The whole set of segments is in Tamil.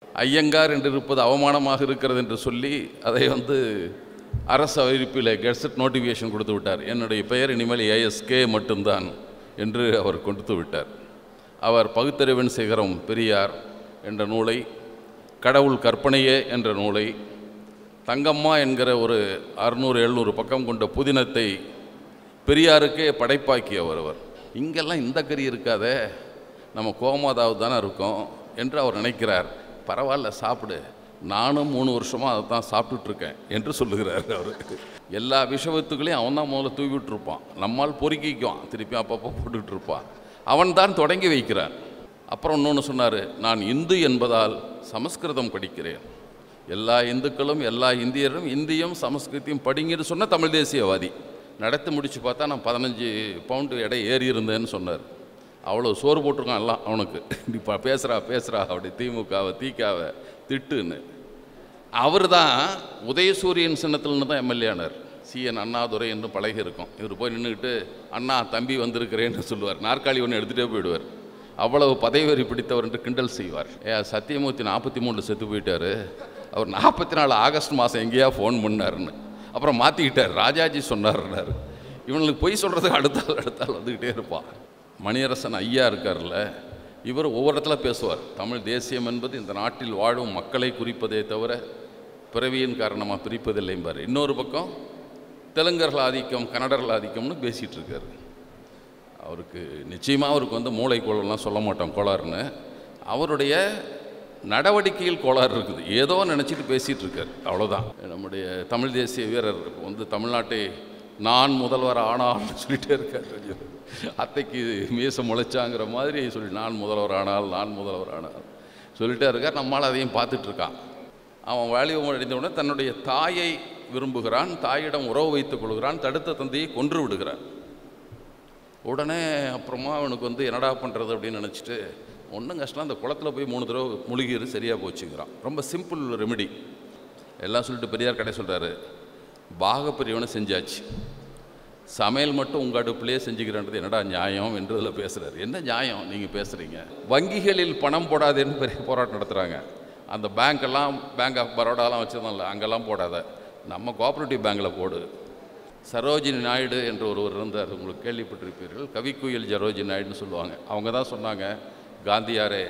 ஐயங்கார் என்று இருப்பது அவமானமாக இருக்கிறது என்று சொல்லி அதை அரசு அறிவிப்பில் கெசட் நோட்டிஃபிகேஷன் கொடுத்து விட்டார். என்னுடைய பெயர் இனிமேல் ஏஎஸ்கே மட்டும்தான் என்று அவர் கொடுத்து விட்டார். அவர் பகுத்தறிவின் சிகரம் பெரியார் என்ற நூலை, கடவுள் கற்பனையே என்ற நூலை, தங்கம்மா என்கிற ஒரு 600-700 பக்கம் கொண்ட புதினத்தை பெரியாருக்கே படைப்பாக்கியவர். அவர் இங்கெல்லாம் இந்த கறி இருக்காதே, நம்ம கோமாதாவது தானே இருக்கோம் என்று அவர் நினைக்கிறார். பரவாயில்ல, சாப்பிடு, நானும் 3 வருஷமாக அதை தான் சாப்பிட்டுட்ருக்கேன் என்று சொல்லுகிறார். அவருக்கு எல்லா விஷயத்துக்களையும் அவன் தான் முதல்ல தூவி விட்டுருப்பான், நம்மால் பொறுக்கிக்குவான், திருப்பி அப்பப்போ போட்டுட்ருப்பான். அவன் தான் தொடங்கி வைக்கிறான். அப்புறம் இன்னொன்று சொன்னார், நான் இந்து என்பதால் சமஸ்கிருதம் படிக்கிறேன், எல்லா இந்துக்களும் எல்லா இந்தியரும் இந்தியும் சமஸ்கிருதியும் படிங்கன்னு சொன்ன தமிழ் தேசியவாதி. நடத்தி முடித்து பார்த்தா நான் 15 பவுண்டு எடை ஏறி இருந்தேன்னு சொன்னார். அவ்வளோ சோறு போட்டிருக்கான் எல்லாம் அவனுக்கு. இப்போ பேசுகிறா அப்படி திமுகவை தீக்காவை திட்டுன்னு. அவர் தான் உதயசூரியன் சின்னத்தில்னு தான் எம்எல்ஏ ஆனார். சிஎன் அண்ணாதுரை என்று பழகி இருக்கும். இவர் போய் நின்றுக்கிட்டு அண்ணா தம்பி வந்திருக்கிறேன்னு சொல்லுவார். நாற்காலி ஒன்று எடுத்துகிட்டே போயிடுவார். அவ்வளவு பதவி பிடித்தவர் என்று கிண்டல் செய்வார். சத்தியமூர்த்தி 43 செத்து போயிட்டார். அவர் 44 ஆகஸ்ட் மாதம் எங்கேயா ஃபோன் பண்ணாருன்னு அப்புறம் மாற்றிக்கிட்டார். ராஜாஜி சொன்னார்னார். இவனுக்கு பொய் சொல்கிறதுக்கு அடுத்தால் வந்துக்கிட்டே இருப்பான். மணியரசன் ஐயா இருக்கார்ல, இவர் ஒவ்வொரு இடத்துல பேசுவார். தமிழ் தேசியம் என்பது இந்த நாட்டில் வாழும் மக்களை குறிப்பதே தவிர பிறவியின் காரணமாக பிரிப்பதில்லைம்பார். இன்னொரு பக்கம் தெலுங்கர்கள் ஆதிக்கம், கன்னடர்கள் ஆதிக்கம்னு பேசிகிட்டு இருக்கார். அவருக்கு நிச்சயமாக அவருக்கு மூளை கோளாறுலாம் சொல்ல மாட்டோம் கோளாறுன்னு. அவருடைய நடவடிக்கையில் கோளாறு இருக்குது. ஏதோ நினச்சிட்டு பேசிகிட்டு இருக்கார், அவ்வளோதான். நம்முடைய தமிழ் தேசிய வீரர் தமிழ்நாட்டை நான் முதல்வர் ஆனால்னு சொல்லிகிட்டே இருக்கார். அத்தைக்கு மீசம் முளைச்சாங்கிற மாதிரி சொல்லி நான் முதல்வர் ஆனால் சொல்லிகிட்டே இருக்கார். நம்மளால் அதையும் பார்த்துட்ருக்கான். அவன் வாலிபம் அடைந்தவுடனே தன்னுடைய தாயை விரும்புகிறான், தாயிடம் உறவு வைத்துக் கொள்கிறான், தடுத்த தந்தையை கொன்று விடுகிறான். உடனே அப்புறமா அவனுக்கு என்னடா பண்ணுறது அப்படின்னு நினச்சிட்டு, ஒன்றும் கஷ்டம், அந்த குளத்தில் போய் 3 தடவை முழுகிரு, சரியாக போச்சுங்கிறான். ரொம்ப சிம்பிள் ரெமெடி எல்லாம் சொல்லிட்டு பெரியார் கடை சொல்கிறாரு, பாகப்பிரிவினை செஞ்சாச்சு, சமையல் மட்டும் உங்கள் அடுப்புலேயே செஞ்சுக்கிறேன்றது என்னடா நியாயம் என்று இதில் பேசுகிறார். என்ன நியாயம் நீங்கள் பேசுகிறீங்க? வங்கிகளில் பணம் போடாதேன்னு பெரிய போராட்டம் நடத்துகிறாங்க. அந்த பேங்க்கெல்லாம், பேங்க் ஆஃப் பரோடாலாம் வச்சுருந்தோம்ல, அங்கெல்லாம் போடாத, நம்ம கோஆப்ரேட்டிவ் பேங்கில் போடு. சரோஜினி நாயுடு என்று ஒருவர் இருந்தார், உங்களுக்கு கேள்விப்பட்டிருப்பீர்கள். கவிக்குயில் சரோஜினி நாயுடுன்னு சொல்லுவாங்க. அவங்க தான் சொன்னாங்க, காந்தியாரே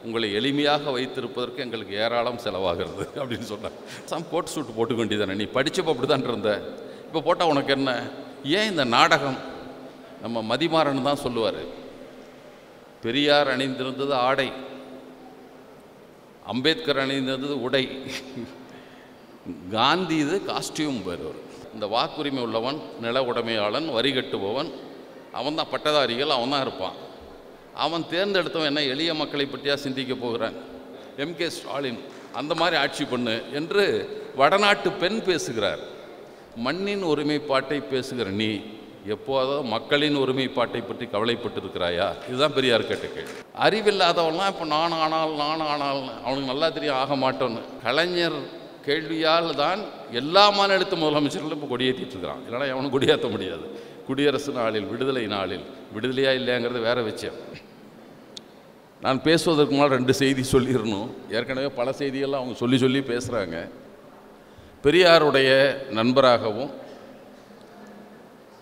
உங்களை எளிமையாக வைத்திருப்பதற்கு எங்களுக்கு ஏராளம் செலவாகிறது அப்படின்னு சொன்னாங்க. கோட் சூட் போட்டுக்க வேண்டியதானே, நீ படித்தப்போ அப்படி தான் இருந்த, இப்போ போட்டால் உனக்கு என்ன? ஏன் இந்த நாடகம்? நம்ம மதிமாறன் தான் சொல்லுவார், பெரியார் அணிந்திருந்தது ஆடை, அம்பேத்கர் அணிந்திருந்தது உடை, காந்தி இது காஸ்டியூம் வருவார். இந்த வாக்குரிமை உள்ளவன், நில உடைமையாளன், வரி கட்டுபவன், அவன் தான் பட்டதாரிகள், அவன் தான் இருப்பான். அவன் தேர்ந்தெடுத்தவன் என்ன எளிய மக்களை பற்றியா சிந்திக்க போகிறான்? எம்கே ஸ்டாலின் அந்த மாதிரி ஆட்சி பண்ணு என்று வடநாட்டு பெண் பேசுகிறார். மண்ணின் ஒருமைப்பாட்டை பேசுகிற நீ எப்போதோ மக்களின் ஒருமைப்பாட்டை பற்றி கவலைப்பட்டிருக்கிறாயா? இதுதான் பெரியார் கேட்ட கேள்வி. அறிவில்லாதவன்லாம் இப்போ நான் ஆனால் அவனுக்கு நல்லா தெரியும் ஆக மாட்டோன்னு. கலைஞர் கேள்வியால் தான் எல்லா மாநிலத்து முதலமைச்சர்களும் இப்போ கொடியேற்றிட்டு இருக்கிறான். இல்லைனா அவனும் கொடியேற்ற முடியாது. குடியரசு நாளில், விடுதலை நாளில், விடுதலையா இல்லையாங்கிறது வேற விஷயம். நான் பேசுவதற்கு முன்னால் 2 செய்தி சொல்லிடணும். ஏற்கனவே பல செய்திகள்லாம் அவங்க சொல்லி பேசுகிறாங்க. பெரியாருடைய நண்பராகவும்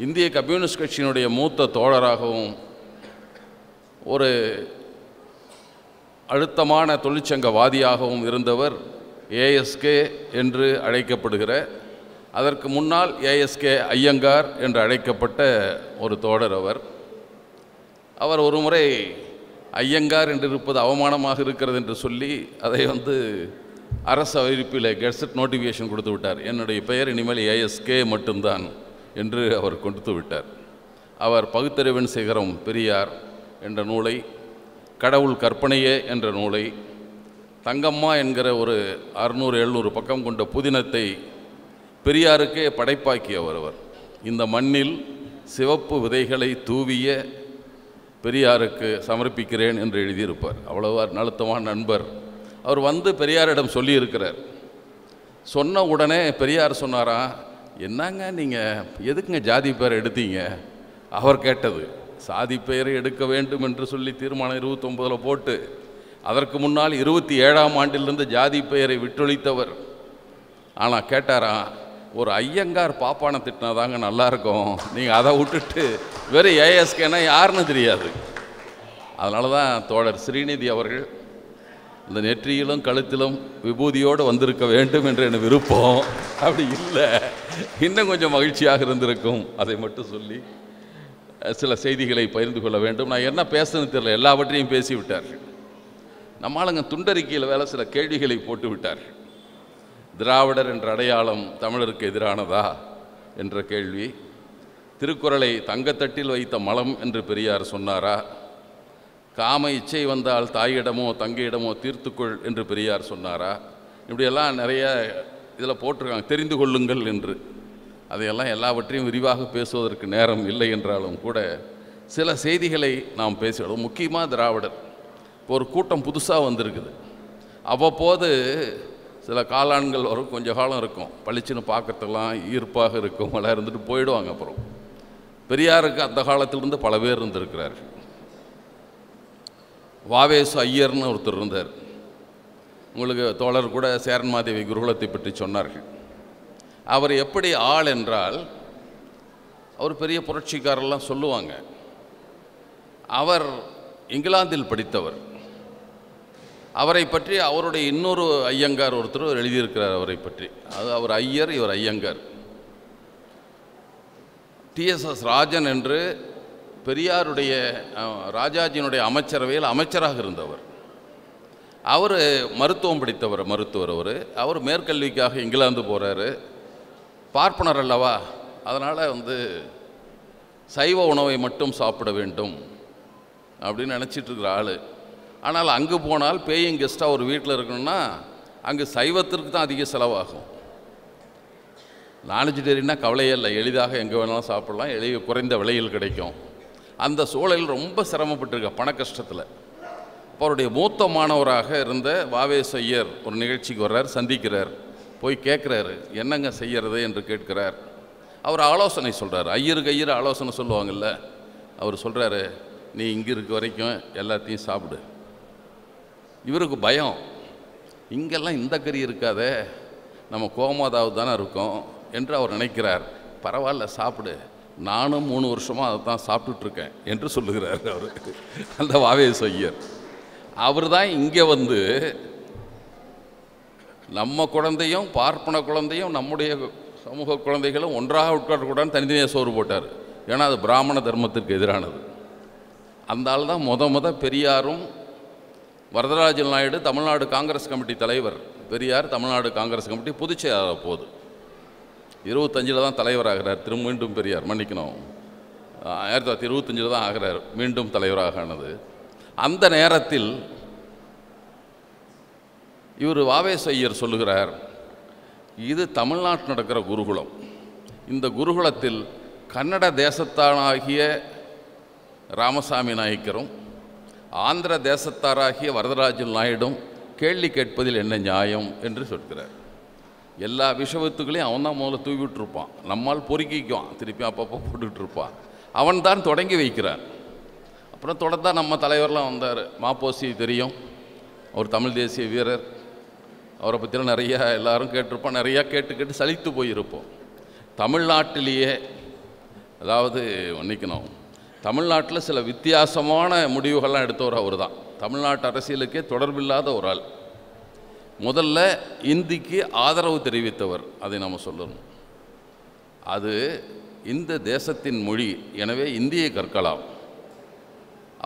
இந்திய கம்யூனிஸ்ட் கட்சியினுடைய மூத்த தோழராகவும் ஒரு அழுத்தமான தொழிற்சங்கவாதியாகவும் இருந்தவர் ஏஎஸ்கே என்று அழைக்கப்படுகிற, அதற்கு முன்னால் ஏஎஸ்கே ஐயங்கார் என்று அழைக்கப்பட்ட ஒரு தோழர். அவர் ஒரு முறை ஐயங்கார் என்று இருப்பது அவமானமாக இருக்கிறது என்று சொல்லி அதை அரசு அறிவிப்பில் கெசட் நோட்டிஃபிகேஷன் கொடுத்து விட்டார். என்னுடைய பெயர் இனிமேல் ஏஎஸ்கே மட்டும்தான் என்று அவர் கொடுத்து விட்டார். அவர் பகுத்தறிவின் சிகரம் பெரியார் என்ற நூலை, கடவுள் கற்பனையே என்ற நூலை, தங்கம்மா என்கிற ஒரு 600-700 பக்கம் கொண்ட புதினத்தை பெரியாருக்கே படைப்பாக்கியவர். இந்த மண்ணில் சிவப்பு விதைகளை தூவிய பெரியாருக்கு சமர்ப்பிக்கிறேன் என்று எழுதியிருப்பார். அவ்வளவு அழுத்தமான நண்பர். அவர் பெரியாரிடம் சொல்லியிருக்கிறார். சொன்ன உடனே பெரியார் சொன்னாராம், என்னங்க நீங்கள் எதுக்குங்க ஜாதி பெயரை எடுத்தீங்க? அவர் கேட்டது, சாதி பெயரை எடுக்க வேண்டும் என்று சொல்லி தீர்மானம் 29 போட்டு அதற்கு முன்னால் 27ஆம் ஆண்டிலிருந்து ஜாதி பெயரை விட்டொழித்தவர். ஆனால் கேட்டாரா, ஒரு ஐயங்கார் பாப்பானை திட்டினாதாங்க நல்லாயிருக்கும், நீங்கள் அதை விட்டுட்டு வெறும் ஏஎஸ்கேனா யாருன்னு தெரியாது. அதனால தான் தோழர் ஸ்ரீநிதி அவர்கள் இந்த நெற்றியிலும் கழுத்திலும் விபூதியோடு வந்திருக்க வேண்டும் என்று எனக்கு விருப்பம். அப்படி இல்லை, இன்னும் கொஞ்சம் மகிழ்ச்சியாக இருந்திருக்கும். அதை மட்டும் சொல்லி சில செய்திகளை பகிர்ந்து கொள்ள வேண்டும். நான் என்ன பேசுன்னு தெரியல, எல்லாவற்றையும் பேசிவிட்டார்கள். நம்மளுங்க துண்டறிக்கையில் வேலை சில கேள்விகளை போட்டு விட்டார்கள். திராவிடர் என்ற அடையாளம் தமிழருக்கு எதிரானதா என்ற கேள்வி. திருக்குறளை தங்கத்தட்டில் வைத்த மலம் என்று பெரியார் சொன்னாரா? காம இச்சை வந்தால் தாயிடமோ தங்கையிடமோ தீர்த்துக்கொள் என்று பெரியார் சொன்னாரா? இப்படியெல்லாம் நிறைய இதில் போட்டிருக்காங்க, தெரிந்து கொள்ளுங்கள் என்று. அதையெல்லாம் எல்லாவற்றையும் விரிவாக பேசுவதற்கு நேரம் இல்லை என்றாலும் கூட சில செய்திகளை நாம் பேசிவிடும். முக்கியமாக திராவிடர் இப்போ ஒரு கூட்டம் புதுசாக வந்திருக்குது. அவ்வப்போது சில காலான்கள் வரும், கொஞ்சம் காலம் இருக்கும், பளிச்சுன்னு பார்க்கறதுக்கெல்லாம் ஈர்ப்பாக இருக்கும், எல்லாம் இருந்துட்டு போயிடுவாங்க. அப்புறம் பெரியாருக்கு அந்த காலத்திலிருந்து பல பேர் இருந்திருக்கிறார்கள். வாவேசு ஐயர்னு ஒருத்தர் இருந்தார். உங்களுக்கு தோழர் கூட சேரன்மாதேவி குருகுலத்தை பற்றி சொன்னார்கள். அவர் எப்படி ஆள் என்றால், அவர் பெரிய புரட்சிக்காரெல்லாம் சொல்லுவாங்க. அவர் இங்கிலாந்தில் படித்தவர். அவரை பற்றி அவருடைய இன்னொரு ஐயங்கார் ஒருத்தர் எழுதியிருக்கிறார் அவரை பற்றி. அது அவர் ஐயர், இவர் ஐயங்கார். டிஎஸ்எஸ் ராஜன் என்று பெரியாருடைய ராஜாஜியினுடைய அமைச்சரவையில் அமைச்சராக இருந்தவர். அவர் மருத்துவம் படித்தவர், மருத்துவர். அவர் மேற்கல்விக்காக இங்கிலாந்து போகிறாரு. பார்ப்பனர் அல்லவா, அதனால் சைவ உணவை மட்டும் சாப்பிட வேண்டும் அப்படின்னு நினச்சிட்ருக்கிற ஆள். ஆனால் அங்கே போனால் பேயிங் கெஸ்ட்டாக ஒரு வீட்டில் இருக்கணும்னா அங்கே சைவத்திற்கு தான் அதிக செலவாகும். நான்வெஜிடேரியன்னா கவலையே இல்லை, எளிதாக எங்கே வேணாலும் சாப்பிட்லாம், குறைந்த விலையில் கிடைக்கும். அந்த சூழலில் ரொம்ப சிரமப்பட்டிருக்க பண கஷ்டத்தில். அப்போ அவருடைய மூத்த மாணவராக இருந்த வாவேசு ஐயர் ஒரு நிகழ்ச்சிக்கு வர்றார், சந்திக்கிறார். போய் கேட்குறாரு, என்னங்க செய்கிறது என்று கேட்கிறார். அவர் ஆலோசனை சொல்கிறார். ஐயருக்கு ஐயர் ஆலோசனை சொல்லுவாங்கள்ல, அவர் சொல்கிறாரு, நீ இங்கே இருக்க வரைக்கும் எல்லாத்தையும் சாப்பிடு. இவருக்கு பயம், இங்கெல்லாம் இந்த கறி இருக்காதே, நம்ம கோமாதாவது தானே இருக்கோம் என்று அவர் நினைக்கிறார். பரவாயில்ல சாப்பிடு, நானும் 3 வருஷமாக அதை தான் சாப்பிட்டுட்ருக்கேன் என்று சொல்லுகிறார் அவருக்கு அந்த வாவேசு ஐயர். அவர் தான் இங்கே நம்ம குழந்தையும் பார்ப்பன குழந்தையும் நம்முடைய சமூக குழந்தைகளும் ஒன்றாக உட்காரக்கூடாதுன்னு தனித்தனியாக சோறு போட்டார். ஏன்னா அது பிராமண தர்மத்திற்கு எதிரானது. அந்த ஆள் தான் முத பெரியாரும் வரதராஜன் நாயுடு தமிழ்நாடு காங்கிரஸ் கமிட்டி தலைவர். பெரியார் தமிழ்நாடு காங்கிரஸ் கமிட்டி பொதுச்செயலாளர் போது 25 தான் தலைவராகிறார். மீண்டும் பெரியார் மன்னிக்கணும் 1925 தான் ஆகிறார், மீண்டும் தலைவராக ஆனது. அந்த நேரத்தில் இவர் வாவேசு ஐயர் சொல்லுகிறார், இது தமிழ்நாட்டில் நடக்கிற குருகுலம். இந்த குருகுலத்தில் கன்னட தேசத்தானாகிய ராமசாமி நாயக்கரும் ஆந்திர தேசத்தாராகிய வரதராஜன் நாயுடும் கேள்வி கேட்பதில் என்ன நியாயம் என்று சொல்கிறார். எல்லா விஷயத்துக்களையும் அவன் தான் முதல்ல தூவி விட்டுருப்பான், நம்மால் பொறுக்கிக்குவான், திருப்பி அப்பப்போ போட்டுக்கிட்டு இருப்பான். அவன் தான் தொடங்கி வைக்கிறான். அப்புறம் தொடர்ந்தான் நம்ம தலைவர்லாம் வந்தார். மாப்போசி தெரியும், அவர் தமிழ் தேசிய வீரர். அவரை பற்றிலாம் நிறையா எல்லாரும் கேட்டிருப்போம், நிறையா கேட்டு சலித்து போயிருப்போம். தமிழ்நாட்டிலேயே அதாவது மன்னிக்கணும், தமிழ்நாட்டில் சில வித்தியாசமான முடிவுகள்லாம் எடுத்தவர் அவர் தான். தமிழ்நாட்டு அரசியலுக்கே தொடர்பில்லாத ஒரு ஆள். முதல்ல இந்திக்கு ஆதரவு தெரிவித்தவர், அதை நம்ம சொல்லணும். அது இந்த தேசத்தின் மொழி, எனவே இந்தியை கற்கலாம்.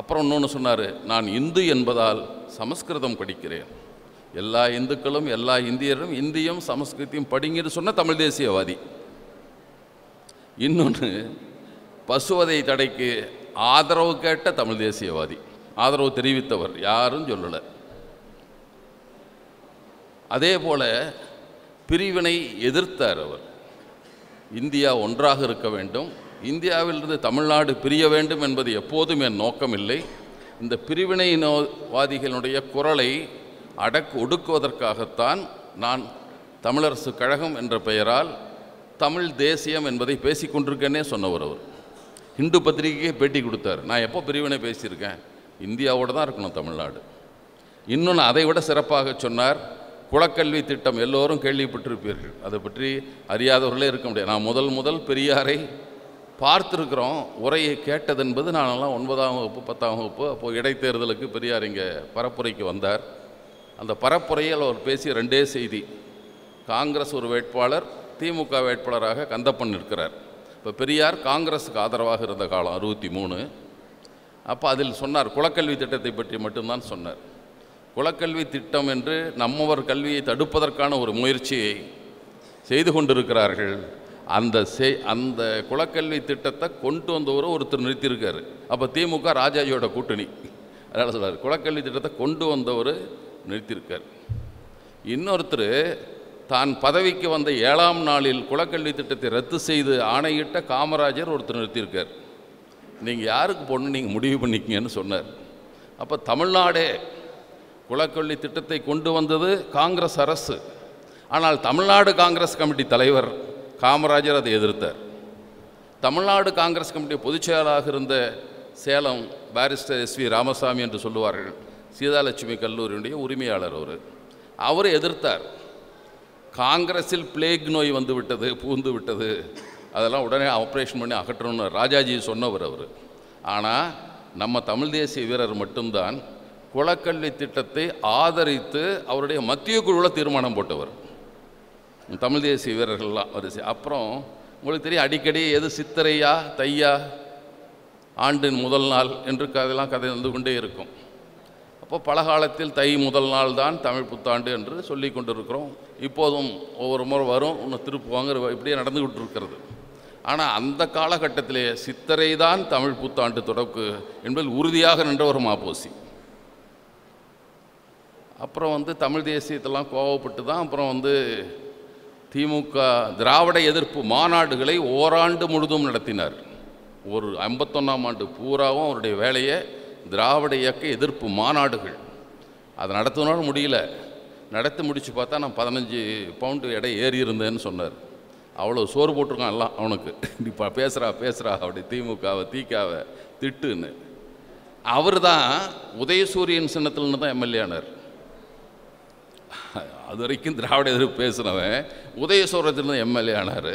அப்புறம் இன்னொன்று சொன்னார், நான் இந்து என்பதால் சமஸ்கிருதம் படிக்கிறேன், எல்லா இந்துக்களும் எல்லா இந்தியரும் இந்தியும் சமஸ்கிருதியும் படிங்கன்னு சொன்ன தமிழ் தேசியவாதி. இன்னொன்று பசுவதை தடைக்கு ஆதரவு கேட்ட தமிழ் தேசியவாதி, ஆதரவு தெரிவித்தவர், யாரும் சொல்லலை. அதே போல் பிரிவினை எதிர்த்தார் அவர். இந்தியா ஒன்றாக இருக்க வேண்டும், இந்தியாவிலிருந்து தமிழ்நாடு பிரிய வேண்டும் என்பது எப்போதும் என் நோக்கம் இல்லை. இந்த பிரிவினைவாதிகளுடைய குரலை ஒடுக்குவதற்காகத்தான் நான் தமிழரசு கழகம் என்ற பெயரால் தமிழ் தேசியம் என்பதை பேசிக்கொண்டிருக்கேன்னே சொன்னவர் அவர். ஹிந்து பத்திரிகைக்கே பேட்டி கொடுத்தார். நான் எப்போ பிரிவினை பேசியிருக்கேன், இந்தியாவோடு தான் இருக்கணும் தமிழ்நாடு. இன்னொன்று அதை விட சிறப்பாக சொன்னார். குலக்கல்வி திட்டம் எல்லோரும் கேள்விப்பட்டிருப்பீர்கள், அதை பற்றி அறியாதவர்களே இருக்க முடியாது. நான் முதல் பெரியாரை பார்த்துருக்குறோம். உரையை கேட்டது என்பது நானெல்லாம் 9ஆம் வகுப்பு 10ஆம் வகுப்பு. அப்போது இடைத்தேர்தலுக்கு பெரியார் இங்கே பரப்புரைக்கு வந்தார். அந்த பரப்புரையில் அவர் பேசிய 2 செய்தி. காங்கிரஸ் ஒரு வேட்பாளர், திமுக வேட்பாளராக கந்தப்பன் இருக்கிறார். இப்போ பெரியார் காங்கிரஸுக்கு ஆதரவாக இருந்த காலம் 63. அப்போ அதில் சொன்னார், குலக்கல்வி திட்டத்தை பற்றி மட்டும்தான் சொன்னார். குலக்கல்வி திட்டம் என்று நம்மவர் கல்வியை தடுப்பதற்கான ஒரு முயற்சியை செய்து கொண்டிருக்கிறார்கள். அந்த குலக்கல்வி திட்டத்தை கொண்டு வந்தவரை ஒருத்தர் நிறுத்தியிருக்காரு. அப்போ திமுக ராஜாஜியோட கூட்டணி. அதனால் சொல்கிறார், குலக்கல்வி திட்டத்தை கொண்டு வந்தவர் நிறுத்தியிருக்கார். இன்னொருத்தர் தான் பதவிக்கு வந்த 7ஆம் நாளில் குலக்கல்வி திட்டத்தை ரத்து செய்து ஆணையிட்ட காமராஜர் ஒருத்தர் நிறுத்தியிருக்கார். நீங்கள் யாருக்கு போடணும் நீங்கள் முடிவு பண்ணிக்கிங்கன்னு சொன்னார். அப்போ தமிழ்நாடே குலக்கல்வி திட்டத்தை கொண்டு வந்தது காங்கிரஸ் அரசு. ஆனால் தமிழ்நாடு காங்கிரஸ் கமிட்டி தலைவர் காமராஜர் அதை எதிர்த்தார். தமிழ்நாடு காங்கிரஸ் கமிட்டி பொதுச் செயலாளராக இருந்த சேலம் பாரிஸ்டர் SV ராமசாமி என்று சொல்லுவார்கள், சீதாலட்சுமி கல்லூரியுடைய உரிமையாளர். அவர் எதிர்த்தார். காங்கிரஸில் பிளேக் நோய் வந்து விட்டது, பூந்து விட்டது, அதெல்லாம் உடனே ஆப்ரேஷன் பண்ணி அகற்றணும்னு ராஜாஜி சொன்னவர் அவர். ஆனால் நம்ம தமிழ் தேசிய வீரர் மட்டும்தான் குலக்கல்வி திட்டத்தை ஆதரித்து அவருடைய மத்திய குழுவில் தீர்மானம் போட்டவர். தமிழ் தேசிய வீரர்கள்லாம் வரிசை. அப்புறம் உங்களுக்கு தெரியும், அடிக்கடி எது சித்திரையா தையா ஆண்டின் முதல் நாள் என்று அதெல்லாம் கதை வந்து கொண்டே இருக்கும். அப்போ பலகாலத்தில் தை முதல் நாள் தான் தமிழ் புத்தாண்டு என்று சொல்லி கொண்டிருக்கிறோம். இப்போதும் ஒவ்வொரு முறை வரும், இன்னும் திருப்புவாங்க, இப்படியே நடந்துக்கிட்டு இருக்கிறது. ஆனால் அந்த காலகட்டத்திலே சித்திரை தான் தமிழ் புத்தாண்டு தொடக்கு என்பதில் உறுதியாக நின்றவர் மாப்போசி. அப்புறம் வந்து தமிழ் தேசியத்தெல்லாம் கோவப்பட்டு தான் அப்புறம் திமுக திராவிட எதிர்ப்பு மாநாடுகளை ஓராண்டு முழுதும் நடத்தினார். ஒரு 51ஆம் ஆண்டு பூராவும் அவருடைய வேலையை திராவிட இயக்க எதிர்ப்பு மாநாடுகள். அதை நடத்தினாலும் முடியல. நடத்தி முடித்து பார்த்தா நான் 15 பவுண்டு எடை ஏறி இருந்தேன்னு சொன்னார். அவ்வளோ சோறு போட்டிருக்கான் எல்லாம் அவனுக்கு. இப்போ பேசுகிறா அப்படி திமுகவை தீக்காவை திட்டுன்னு. அவர் தான் உதயசூரியன் சின்னத்தில்னு தான் எம்எல்ஏ ஆனார். அது வரைக்கும் திராவிட எதிர்ப்பு பேசுனவன் உதயசூரியத்தில் எம்எல்ஏ ஆனார்.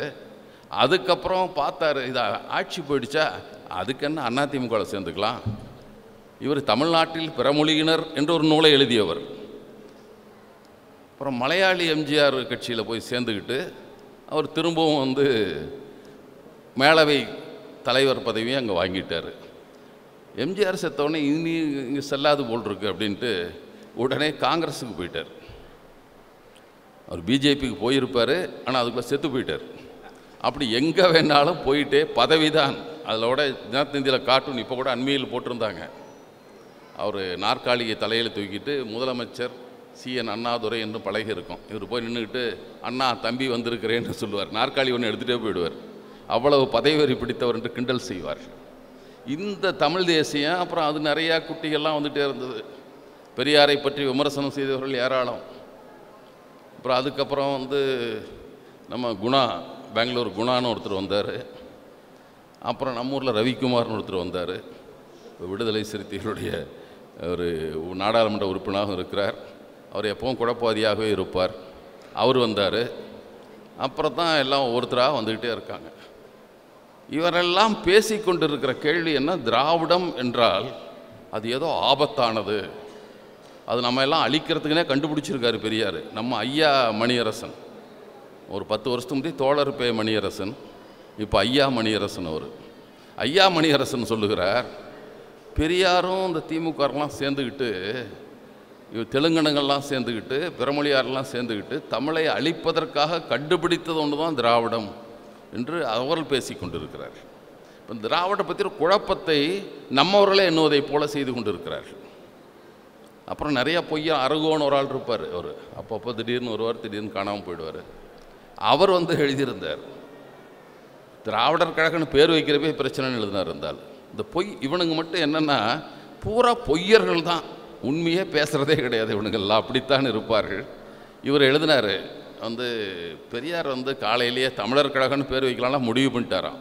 அதுக்கப்புறம் பார்த்தாரு, இதை ஆட்சி போயிடுச்சா, அதுக்கு என்ன அதிமுகவில் சேர்ந்துக்கலாம். இவர் தமிழ்நாட்டில் பிறமொழியினர் என்று ஒரு நூலை எழுதியவர். அப்புறம் மலையாளி எம்ஜிஆர் கட்சியில் போய் சேர்ந்துக்கிட்டு அவர் திரும்பவும் மேலவை தலைவர் பதவியும் அங்கே வாங்கிட்டார். எம்ஜிஆர் செத்தவுடனே இங்கே செல்லாது போல் இருக்கு அப்படின்ட்டு உடனே காங்கிரஸுக்கு போயிட்டார். அவர் பிஜேபிக்கு போயிருப்பார், ஆனால் அதுக்குள்ளே செத்து போயிட்டார். அப்படி எங்கே வேணாலும் போயிட்டே பதவி தான். அதிலோட தினத்தந்தியில் கார்ட்டூன் இப்போ கூட அண்மையில் போட்டிருந்தாங்க. அவர் நாற்காலியை தலையில் தூக்கிட்டு முதலமைச்சர் CN அண்ணாதுரை என்று பழகி இருக்கும். இவர் போய் நின்றுக்கிட்டு அண்ணா தம்பி வந்திருக்கிறேன்னு சொல்லுவார். நாற்காலி ஒன்று எடுத்துகிட்டே போயிடுவார். அவ்வளவு பதவி பிடித்தவர் என்று கிண்டல் செய்வார். இந்த தமிழ் தேசியம் அப்புறம் அது நிறையா குட்டிகள்லாம் வந்துகிட்டே இருந்தது. பெரியாரை பற்றி விமர்சனம் செய்தவர்கள் ஏராளம். அப்புறம் அதுக்கப்புறம் நம்ம குணா, பெங்களூர் குணான்னு ஒருத்தர் வந்தார். அப்புறம் நம்ம ஊரில் ரவிக்குமார்னு ஒருத்தர் வந்தார். இப்போ விடுதலை சிறுத்தைகளுடைய ஒரு நாடாளுமன்ற உறுப்பினராகவும் இருக்கிறார். அவர் எப்பவும் குழப்பவாதியாகவே இருப்பார். அவர் வந்தார். அப்புறம் தான் எல்லாம் ஒவ்வொருத்தராக வந்துக்கிட்டே இருக்காங்க. இவரெல்லாம் பேசி கொண்டிருக்கிற கேள்வி என்ன, திராவிடம் என்றால் அது ஏதோ ஆபத்தானது, அது நம்ம எல்லாம் அழிக்கிறதுக்குனே கண்டுபிடிச்சிருக்காரு பெரியார். நம்ம ஐயா மணியரசன் ஒரு 10 வருஷத்துக்கு முன்னாடி தோழர் பே மணியரசன், இப்போ ஐயா மணியரசன். அவர் ஐயா மணியரசன் சொல்லுகிறார், பெரியாரும் இந்த திமுகலாம் சேர்ந்துக்கிட்டு, தெலுங்கனங்கள்லாம் சேர்ந்துக்கிட்டு, பிறமொழியாரெல்லாம் சேர்ந்துக்கிட்டு தமிழை அழிப்பதற்காக கண்டுபிடித்தது ஒன்று தான் திராவிடம் என்று அவர்கள் பேசி கொண்டிருக்கிறார். இப்போ திராவிட பற்றி ஒரு குழப்பத்தை நம்மவர்களே எண்ணுவதைப் போல செய்து கொண்டிருக்கிறார்கள். அப்புறம் நிறையா பொய்யா அருகோன்னு ஒரு ஆள் இருப்பார். அவர் அப்பப்போ திடீர்னு வருவார், திடீர்னு காணாமல் போயிடுவார். அவர் எழுதியிருந்தார், திராவிடர் கழகம்னு பேர் வைக்கிறப்பே பிரச்சனைன்னு எழுதினார். இருந்தால் இந்த பொய் இவனுங்க மட்டும் என்னென்னா பூரா பொய்யர்கள் தான், உண்மையே பேசுகிறதே கிடையாது இவனுங்கள்லாம், அப்படித்தான் இருப்பார்கள். இவர் எழுதினார், பெரியார் காலையிலேயே தமிழர் கழகம்னு பேர் வைக்கலாம்னா முடிவு பண்ணிட்டாராம்.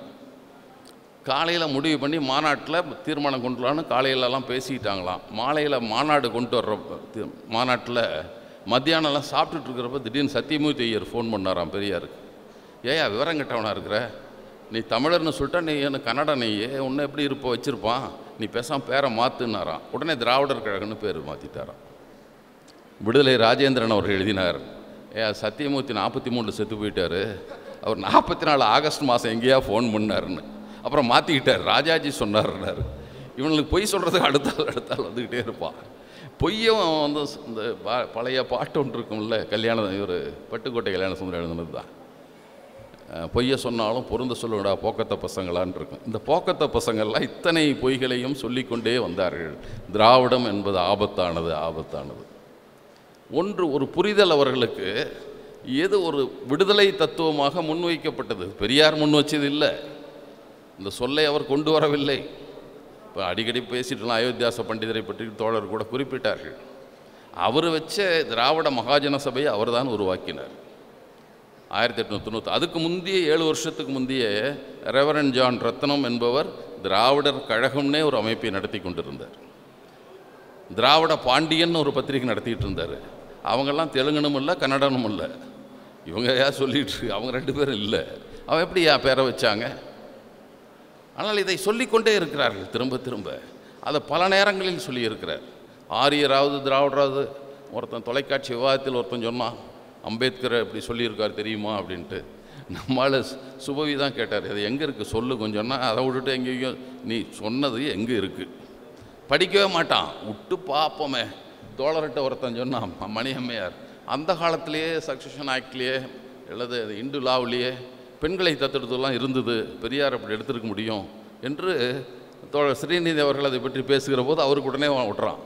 காலையில் முடிவு பண்ணி மாநாட்டில் தீர்மானம் கொண்டு வரலான்னு காலையிலலாம் பேசிக்கிட்டாங்களாம். மாலையில் மாநாடு கொண்டு வர்ற மாநாட்டில் மத்தியானம்லாம் சாப்பிட்டுட்டு இருக்கிறப்ப திடீர்னு சத்தியமூர்த்தி ஐயர் ஃபோன் பண்ணாராம் பெரியாருக்கு. ஏயா விவரம் கெட்டவனாக இருக்கிற, நீ தமிழர்னு சொல்லிட்டா நீ என்ன கன்னட நெய்யே ஒன்று எப்படி வச்சுருப்பான், நீ பேசாமல் பேரை மாற்றுனாராம். உடனே திராவிடர் கழகம்னு பேர் மாற்றிட்டாராம். விடுதலை ராஜேந்திரன் அவர் எழுதினார், சத்தியமூர்த்தி 43 செத்து போயிட்டார், அவர் 44 ஆகஸ்ட் மாதம் எங்கேயா ஃபோன் பண்ணாருன்னு. அப்புறம் மாற்றிக்கிட்டார், ராஜாஜி சொன்னார்னார். இவனுக்கு பொய் சொல்கிறதுக்கு அடுத்தால் வந்துக்கிட்டே இருப்பான். பொய்யும் வந்து இந்த பழைய பாட்டு ஒன்று இருக்கும்ல, கல்யாணம் இவர் பட்டுக்கோட்டை கல்யாண சுந்தரம் எழுதுனது தான். பொய்யை சொன்னாலும் பொருந்த சொல்லுடா போக்கத்த பசங்களான் இருக்கும். இந்த போக்கத்த பசங்கள்லாம் இத்தனை பொய்களையும் சொல்லிக்கொண்டே வந்தார்கள். திராவிடம் என்பது ஆபத்தானது. ஒரு புரிதல் அவர்களுக்கு எது ஒரு விடுதலை தத்துவமாக முன்வைக்கப்பட்டது. பெரியார் முன் வச்சது இல்லை, இந்த சொல்லை அவர் கொண்டு வரவில்லை. இப்போ அடிக்கடி பேசிட்டுலாம் அயோத்தியாச பண்டிதரை பற்றி தோழர் கூட குறிப்பிட்டார்கள். அவர் வச்ச திராவிட மகாஜன சபையை அவர் தான் உருவாக்கினார் 1890. அதுக்கு முந்தைய 7 வருஷத்துக்கு முந்தைய ரெவரண்ட் ஜான் ரத்னம் என்பவர் திராவிடர் கழகம்னே ஒரு அமைப்பை நடத்தி கொண்டிருந்தார். திராவிட பாண்டியன் ஒரு பத்திரிகை நடத்திட்டு இருந்தார். அவங்கெல்லாம் தெலுங்கனும் இல்லை கன்னடனும் இல்லை, இவங்க யார் சொல்லிட்டு அவங்க 2 பேரும் இல்லை. அவன் எப்படி பேரை வச்சாங்க? ஆனால் இதை சொல்லிக்கொண்டே இருக்கிறார்கள் திரும்ப. அதை பல நேரங்களில் சொல்லியிருக்கிறார். ஆரியராவது திராவிடராவது. ஒருத்தன் தொலைக்காட்சி விவாதத்தில் ஒருத்தன் சொன்னான், அம்பேத்கரை இப்படி சொல்லியிருக்கார் தெரியுமா அப்படின்ட்டு. நம்மளால் சுபவி தான் கேட்டார், அது எங்கே இருக்குது சொல்லு கொஞ்சம்னா. அதை விட்டுட்டு எங்கேயும் நீ சொன்னது எங்கே இருக்குது படிக்கவே மாட்டான், விட்டு பார்ப்போமே. தோழர்கிட்ட ஒருத்தன் சொன்னான், மணியம்மையார் அந்த காலத்திலேயே சக்சஷன் ஆக்ட்லேயே அல்லது இந்து லாவிலேயே பெண்களை தத்தெடுத்துலாம் இருந்தது, பெரியார் அப்படி எடுத்துருக்க முடியும் என்று தோழர் ஸ்ரீநிதி அவர்கள் அதை பற்றி பேசுகிற போது அவருக்கு உடனே விட்றான்.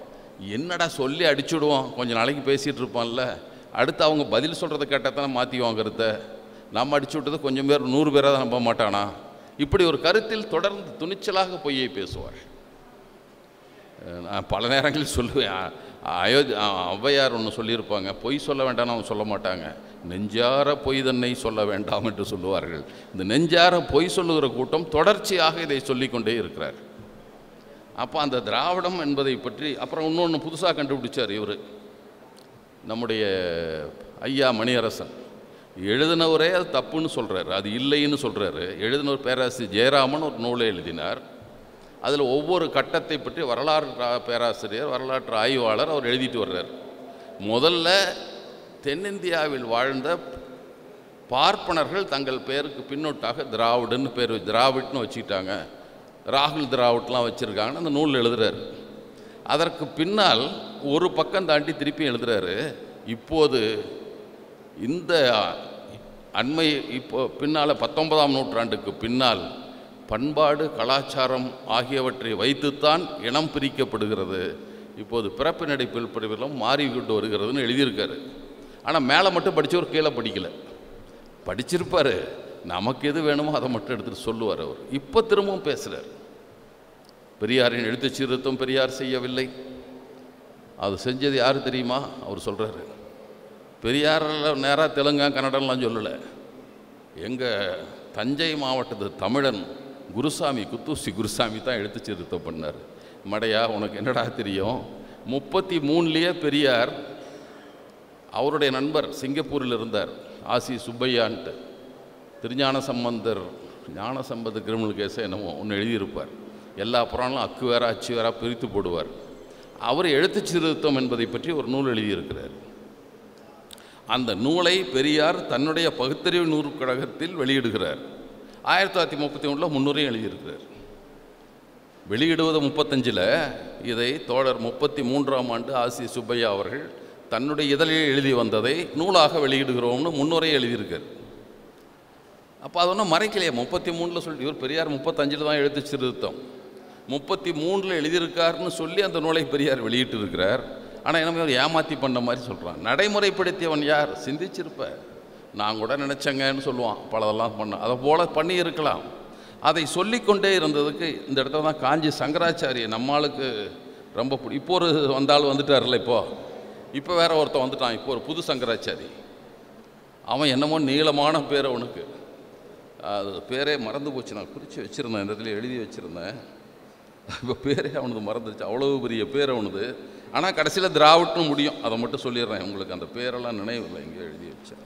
என்னடா சொல்லி அடிச்சுடுவோம், கொஞ்சம் நாளைக்கு பேசிகிட்டு இருப்பான்ல, அடுத்து அவங்க பதில் சொல்கிறத கேட்டால் தானே மாற்றிக்குவாங்க கருத்தை. நம்ம அடிச்சு விட்டது கொஞ்சம் பேர் 100 பேராக தான் நம்ப மாட்டானா? இப்படி ஒரு கருத்தில் தொடர்ந்து துணிச்சலாக பொய்யை பேசுவார். நான் பல நேரங்களில் சொல்லுவேன், ஔவையார் ஒன்று சொல்லியிருப்பாங்க, பொய் சொல்ல வேண்டாம்னு அவங்க சொல்ல மாட்டாங்க, நெஞ்சார பொய் தன்னை சொல்ல வேண்டாம் என்று சொல்லுவார்கள். இந்த நெஞ்சார பொய் சொல்லுகிற கூட்டம் தொடர்ச்சியாக இதை சொல்லிக்கொண்டே இருக்கிறார். அப்போ அந்த திராவிடம் என்பதை பற்றி அப்புறம் இன்னொன்று புதுசாக கண்டுபிடிச்சார் இவர், நம்முடைய ஐயா மணியரசன். எழுதினவரே அது தப்புன்னு சொல்கிறார், அது இல்லைன்னு சொல்கிறாரு. எழுதினவர் பேராசிரியர் ஜெயராமன் ஒரு நூலை எழுதினார். அதில் ஒவ்வொரு கட்டத்தை பற்றி வரலாற்று பேராசிரியர், வரலாற்று ஆய்வாளர் அவர் எழுதிட்டு வர்றார். முதல்ல தென்னிந்தியாவில் வாழ்ந்த பார்ப்பனர்கள் தங்கள் பேருக்கு பின்னொட்டாக திராவிடன்னு பேர் திராவிட்னு வச்சுக்கிட்டாங்க, ராகுல் திராவிட்லாம் வச்சுருக்காங்கன்னு அந்த நூல் எழுதுகிறார். அதற்கு பின்னால் ஒரு பக்கம் தாண்டி திருப்பி எழுதுகிறாரு, இப்போது இந்த இப்போ பின்னால் 19ஆம் நூற்றாண்டுக்கு பின்னால் பண்பாடு கலாச்சாரம் ஆகியவற்றை வைத்துத்தான் இனம் பிரிக்கப்படுகிறது, இப்போது பிறப்பு நடிப்பில் பிரிவிலும் மாறிக்கொண்டு வருகிறதுன்னு எழுதியிருக்காரு. ஆனால் மேலே மட்டும் படித்தவர் கீழே படிக்கலை, படிச்சிருப்பார், நமக்கு எது வேணுமோ அதை மட்டும் எடுத்துகிட்டு சொல்லுவார் அவர். இப்போ திரும்பவும் பேசுகிறார், பெரியாரின் எழுத்து சீர்திருத்தம் பெரியார் செய்யவில்லை, அது செஞ்சது யார் தெரியுமா? அவர் சொல்கிறாரு, பெரியாரில் நேராக தெலுங்கா கன்னடம்லாம் சொல்லலை, எங்கள் தஞ்சை மாவட்டத்து தமிழன் குருசாமி, குத்தூசி குருசாமி தான் எழுத்து சீர்திருத்தம் பண்ணார். மடையா உனக்கு என்னடா தெரியும்? 33லேயே பெரியார் அவருடைய நண்பர் சிங்கப்பூரில் இருந்தார், ஆசி சுப்பையான்ட்டு, திருஞான சம்பந்தர் கிரிமினல் கேஸை என்னமோ ஒன்று எழுதியிருப்பார். எல்லா புறாங்களும் அக்கு வேற அச்சு வேற பிரித்து போடுவார். அவர் எழுத்து சீர்திருத்தம் என்பதை பற்றி ஒரு நூல் எழுதியிருக்கிறார். அந்த நூலை பெரியார் தன்னுடைய பகுத்தறிவு நூற்கழகத்தில் வெளியிடுகிறார். 1931 முன்னுரையும் எழுதியிருக்கிறார். வெளியிடுவது 35, இதை தோழர் 33ஆம் ஆண்டு ஆசி சுப்பையா அவர்கள் தன்னுடைய இதழில் எழுதி வந்ததை நூலாக வெளியிடுகிறோம்னு முன்னுரை எழுதியிருக்கார். அப்போ அது ஒன்றும் மறைக்கலையே, 33 சொல்லி இவர் பெரியார் 35 தான் எழுத்து சீர்திருத்தம் 33 எழுதியிருக்காருன்னு சொல்லி அந்த நூலை பெரியார் வெளியிட்டு இருக்கிறார். ஆனால் என்ன ஏமாற்றி பண்ண மாதிரி சொல்கிறான். நடைமுறைப்படுத்தியவன் யார்? சிந்திச்சிருப்ப, நான் கூட நினச்சேங்கன்னு சொல்லுவான், பலதெல்லாம் பண்ண, அதை போல் பண்ணியிருக்கலாம். அதை சொல்லிக்கொண்டே இருந்ததுக்கு இந்த இடத்துல தான் காஞ்சி சங்கராச்சாரிய நம்மளுக்கு ரொம்ப இப்போ ஒரு வந்தாலும் வந்துட்டார்ல, இப்போ வேற ஒருத்தன் வந்துட்டான், இப்போ ஒரு புது சங்கராச்சாரி. அவன் என்னமோ நீளமான பேர் அவனுக்கு, அது பேரே மறந்து போச்சு. நான் குறித்து வச்சுருந்தேன், இந்த இடத்துல எழுதி வச்சுருந்தேன். இப்போ பேரே அவனுக்கு மறந்துருச்சு. அவ்வளோ பெரிய பேர் அவனுது. ஆனால் கடைசியில் திராவிட்னு முடியும். அதை மட்டும் சொல்லிடுறேன் உங்களுக்கு. அந்த பேரெல்லாம் நினைவில்லை, எங்கே எழுதி வச்சேன்.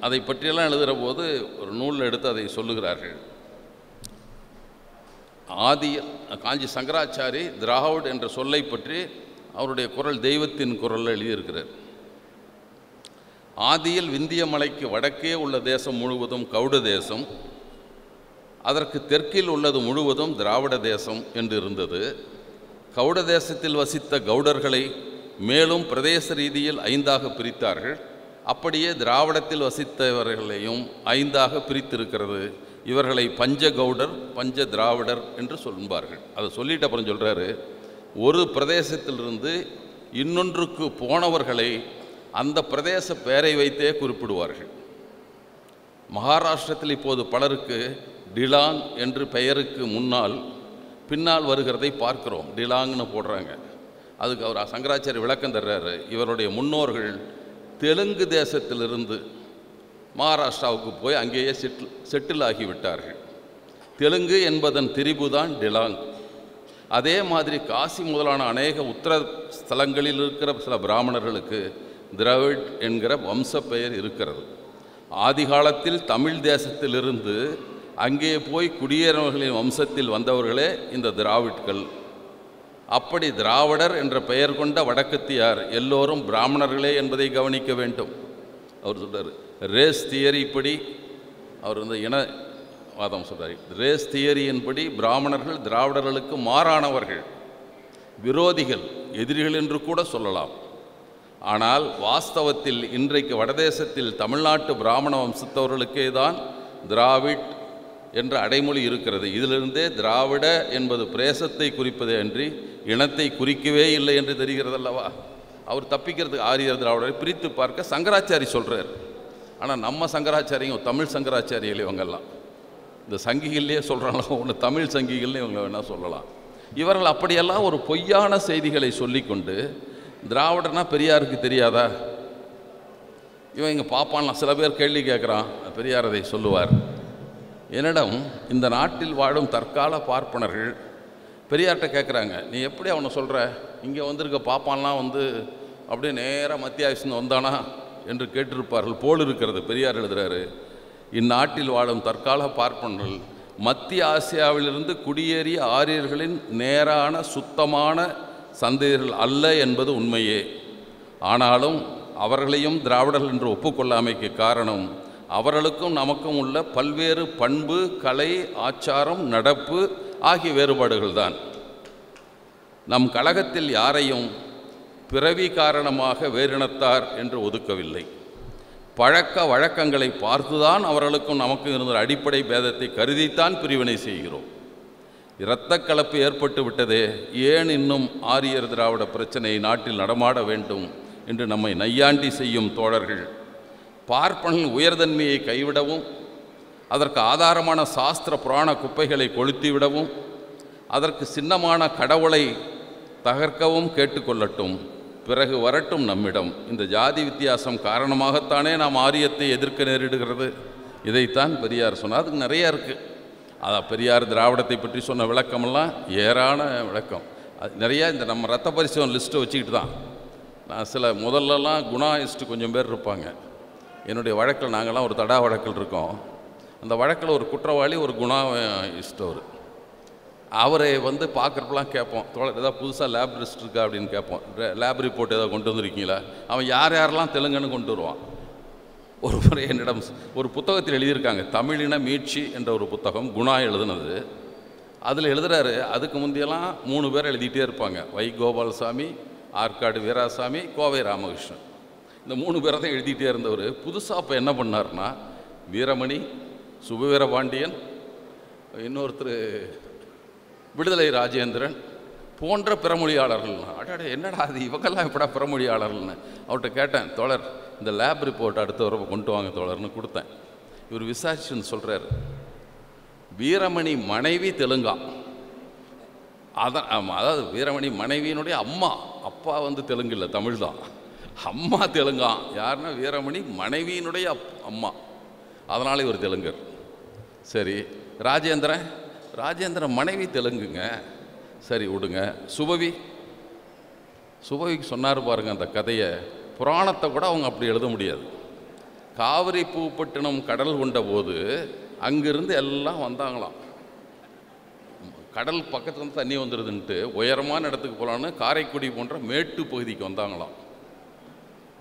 அதை பற்றியெல்லாம் எழுதுகிற போது ஒரு நூலில் எடுத்து அதை சொல்லுகிறார்கள். காஞ்சி சங்கராச்சாரி திராவிட் என்ற சொல்லை பற்றி அவருடைய குரல் தெய்வத்தின் குரலில் எழுதியிருக்கிறார். ஆதியில் விந்திய மலைக்கு வடக்கே உள்ள தேசம் முழுவதும் கௌட தேசம், அதற்கு தெற்கில் உள்ளது முழுவதும் திராவிட தேசம் என்று இருந்தது. கௌட தேசத்தில் வசித்த கௌடர்களை மேலும் பிரதேச ரீதியில் 5ஆக பிரித்தார்கள். அப்படியே திராவிடத்தில் வசித்தவர்களையும் 5ஆக பிரித்திருக்கிறது. இவர்களை பஞ்ச கௌடர், பஞ்ச திராவிடர் என்று சொல்வார்கள். அதை சொல்லிட்டு அப்புறம் சொல்கிறாரு, ஒரு பிரதேசத்திலிருந்து இன்னொன்றுக்கு போனவர்களை அந்த பிரதேச பெயரை வைத்தே குறிப்பிடுவார்கள். மகாராஷ்டிரத்தில் இப்போது பலருக்கு டிலாங் என்று பெயருக்கு பின்னால் வருகிறதை பார்க்கிறோம். டிலாங்னு போடுறாங்க. அதுக்கு அவர் சங்கராச்சாரி விளக்கம் தர்றாரு. இவருடைய முன்னோர்கள் தெலுங்கு தேசத்திலிருந்து மகாராஷ்டிராவுக்கு போய் அங்கேயே செட்டில் ஆகிவிட்டார்கள். தெலுங்கு என்பதன் திரிபு தான் டிலாங். அதே மாதிரி காசி முதலான அநேக உத்தர ஸ்தலங்களில் இருக்கிற சில பிராமணர்களுக்கு திராவிட் என்கிற வம்ச பெயர் இருக்கிறது. ஆதி காலத்தில் தமிழ் தேசத்திலிருந்து அங்கே போய் குடியேறினவர்களின் வம்சத்தில் வந்தவர்களே இந்த திராவிட்கள். அப்படி திராவிடர் என்ற பெயர் கொண்ட வடக்கத்தியார் எல்லோரும் பிராமணர்களே என்பதை கவனிக்க வேண்டும். அவர் சொல்கிறார், ரேஸ் தியரிப்படி அவர் இனவாதம் சொல்கிறார். ரேஸ் தியரியின்படி பிராமணர்கள் திராவிடர்களுக்கு மாறானவர்கள், விரோதிகள், எதிரிகள் என்று கூட சொல்லலாம். ஆனால் வாஸ்தவத்தில் இன்றைக்கு வடதேசத்தில் தமிழ்நாட்டு பிராமண வம்சத்தவர்களுக்கே தான் திராவிட் என்ற அடைமொழி இருக்கிறது. இதிலிருந்தே திராவிட என்பது பிரேசத்தை குறிப்பதே அன்றி இனத்தை குறிக்கவே இல்லை என்று தெரிகிறதல்லவா. அவர் தப்பிக்கிறதுக்கு ஆரியர் திராவிடரை பிரித்து பார்க்க சங்கராச்சாரி சொல்கிறார். ஆனால் நம்ம சங்கராச்சாரியும் தமிழ் சங்கராச்சாரிகள் இவங்கெல்லாம் இந்த சங்கிகள்லேயே சொல்கிறாங்களோ, ஒன்று தமிழ் சங்கிகள்னு இவங்க வேணால் சொல்லலாம். இவர்கள் அப்படியெல்லாம் ஒரு பொய்யான செய்திகளை சொல்லிக்கொண்டு திராவிடர்னா பெரியாருக்கு தெரியாதா, இவன் இங்கே பாப்பான்லாம் சில பேர் கேள்வி கேட்குறான். பெரியார் அதை சொல்லுவார். என்னிடம் இந்த நாட்டில் வாழும் தற்கால பார்ப்பனர்கள் பெரியார்கிட்ட கேட்குறாங்க, நீ எப்படி அவனை சொல்கிற, இங்கே வந்திருக்க பாப்பான்லாம் அப்படியே நேராக மத்திய ஆயுஷ்னு வந்தானா என்று கேட்டிருப்பார்கள் போல் இருக்கிறது. பெரியார் எழுதுகிறாரு, இந்நாட்டில் வாழும் தற்கால பார்ப்பனர்கள் மத்திய ஆசியாவிலிருந்து குடியேறிய ஆரியர்களின் நேரான சுத்தமான சந்தேகர்கள் அல்ல என்பது உண்மையே. ஆனாலும் அவர்களையும் திராவிடர்கள் என்று ஒப்புக்கொள்ளாமைக்கு காரணம் அவர்களுக்கும் நமக்கும் உள்ள பல்வேறு பண்பு, கலை, ஆச்சாரம், நடப்பு ஆகிய வேறுபாடுகள் தான். நம் கழகத்தில் யாரையும் பிறவி காரணமாக வேறினத்தார் என்று ஒதுக்கவில்லை. பழக்க வழக்கங்களை பார்த்துதான் அவர்களுக்கும் நமக்கும் இருந்த அடிப்படை பேதத்தை கருதித்தான் பிரிவினை செய்கிறோம். இரத்தக் கலப்பு ஏற்பட்டு விட்டதே, ஏன் இன்னும் ஆரியர் திராவிட பிரச்சனையை நாட்டில் நடமாட வேண்டும் என்று நம்மை நையாண்டி செய்யும் தோழர்கள் பார்ப்பனின் உயர்தன்மையை கைவிடவும், அதற்கு ஆதாரமான சாஸ்திர புராண குப்பைகளை கொளுத்திவிடவும், அதற்கு சின்னமான கடவுளை தகர்க்கவும் கேட்டுக்கொள்ளட்டும். பிறகு வரட்டும் நம்மிடம். இந்த ஜாதி வித்தியாசம் காரணமாகத்தானே நாம் ஆரியத்தை எதிர்க்க நேரிடுகிறது. இதைத்தான் பெரியார் சொன்னார். அதுக்கு நிறையா இருக்குது. அதான் பெரியார் திராவிடத்தை பற்றி சொன்ன விளக்கமெல்லாம் ஏரான விளக்கம். அது நிறையா இந்த நம்ம ரத்த பரிசோதனை லிஸ்ட்டை வச்சுக்கிட்டு தான் நான் சில முதல்லலாம் குணாயிஸ்ட்டு கொஞ்சம் பேர் இருப்பாங்க. என்னுடைய வழக்கில் நாங்கள்லாம் ஒரு தடா வழக்கில் இருக்கோம். அந்த வழக்கில் ஒரு குற்றவாளி ஒரு குணாயிஸ்ட் அவரை பார்க்குறப்பெல்லாம் கேட்போம், தோழர் ஏதாவது புதுசாக லேப் ரிஸ்ட் இருக்கா அப்படின்னு கேட்போம். லேப் ரிப்போர்ட் ஏதாவது கொண்டு வந்துருக்கீங்களா? அவன் யாரெல்லாம் தெலுங்குன்னு கொண்டு வருவான். ஒரு முறை என்னிடம் ஒரு புத்தகத்தில் எழுதியிருக்காங்க, தமிழின மீட்சி என்ற ஒரு புத்தகம், குணா எழுதுனது. அதில் எழுதுகிறாரு, அதுக்கு முந்தையெல்லாம் 3 பேர் எழுதிட்டே இருப்பாங்க, வை கோபாலசாமி, ஆற்காடு வீராசாமி, கோவை ராமகிருஷ்ணன். இந்த 3 பேரை தான் எழுதிட்டே இருந்தவர். புதுசாக இப்போ என்ன பண்ணார்னா, வீரமணி, சுபவீரபாண்டியன், இன்னொருத்தர் விடுதலை ராஜேந்திரன் போன்ற பிறமொழியாளர்கள். அடாடே என்னடா அது, இவங்கெல்லாம் எப்படா பிறமொழியாளர்கள்னு அவர்கிட்ட கேட்டேன். தோழர் இந்த லேப் ரிப்போர்ட் அடுத்த வரப்போ கொண்டு வாங்க தோழர்னு கொடுத்தேன். இவர் விசாரிச்சுன்னு சொல்கிறார், வீரமணி மனைவி தெலுங்கா. அதாவது வீரமணி மனைவியினுடைய அம்மா, அப்பா தெலுங்கு இல்லை, தமிழ் தான். அம்மா தெலுங்கா. யாருன்னா வீரமணி மனைவியினுடைய அம்மா. அதனால் இவர் தெலுங்கர். சரி, ராஜேந்திரன் மனைவி தெலுங்குங்க, சரி விடுங்க. சுபவிக்கு சொன்னார் பாருங்க அந்த கதையை, புராணத்தை கூட அவங்க அப்படி எழுத முடியாது. காவிரி பூப்பட்டினம் கடல் கொண்ட போது அங்கிருந்து எல்லாம் வந்தாங்களாம். கடல் பக்கத்துல இருந்து தண்ணி வந்துடுதுன்ட்டு உயரமான இடத்துக்கு போகலான்னு காரைக்குடி போன்ற மேட்டு பகுதிக்கு வந்தாங்களாம்.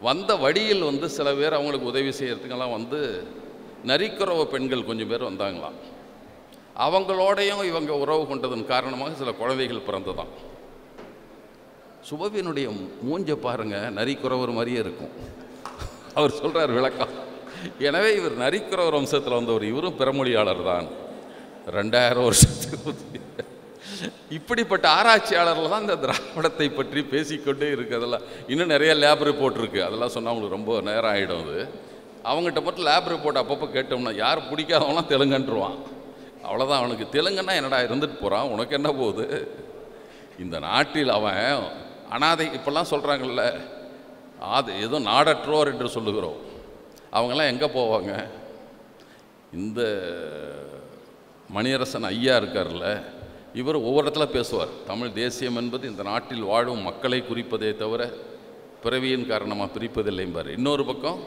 வந்த வழியில் சில பேர் அவங்களுக்கு உதவி செய்யறதுக்கெல்லாம் நரிக்குறவ பெண்கள் கொஞ்சம் பேர் வந்தாங்களாம். அவங்களோடையும் இவங்க உறவு கொண்டதன் காரணமாக சில குழந்தைகள் பிறந்ததான். சுபவியினுடைய மூஞ்ச பாருங்க, நரிக்குறவர் மாதிரியே இருக்கும். அவர் சொல்றார் விளக்கம். எனவே இவர் நரிக்குறவர் வம்சத்தில் வந்தவர், இவரும் பிறமொழியாளர் தான். 2000 வருஷத்துக்கு இப்படிப்பட்ட ஆராய்ச்சியாளர்கள் தான் இந்த திராவிடத்தை பற்றி பேசிக்கொண்டே இருக்குது. அதெல்லாம் இன்னும் நிறைய லேப் ரிப்போர்ட் இருக்குது, அதெல்லாம் சொன்னால் அவங்களுக்கு ரொம்ப நேரம் ஆகிடும். அது அவங்ககிட்ட மட்டும் லேப் ரிப்போர்ட் அப்பப்போ கேட்டோம்னா யார் பிடிக்காதவங்களாம் தெலுங்குன்றுவான். அவ்வளோதான், அவனுக்கு தெலுங்குன்னா என்னடா இருந்துட்டு போகிறான், உனக்கு என்ன போகுது. இந்த நாட்டில் அவன் அனாதை இப்பெல்லாம் சொல்கிறாங்கல்ல, ஏதோ நாடற்றோர் என்று சொல்லுகிறோம். அவங்கெல்லாம் எங்கே போவாங்க? இந்த மணியரசன் ஐயா இருக்கார்ல, இவர் ஒவ்வொரு இடத்துல பேசுவார். தமிழ் தேசியம் என்பது இந்த நாட்டில் வாழும் மக்களை குறிப்பதே தவிர பிறவியின் காரணமாக பிரிப்பதில்லைம்பார். இன்னொரு பக்கம்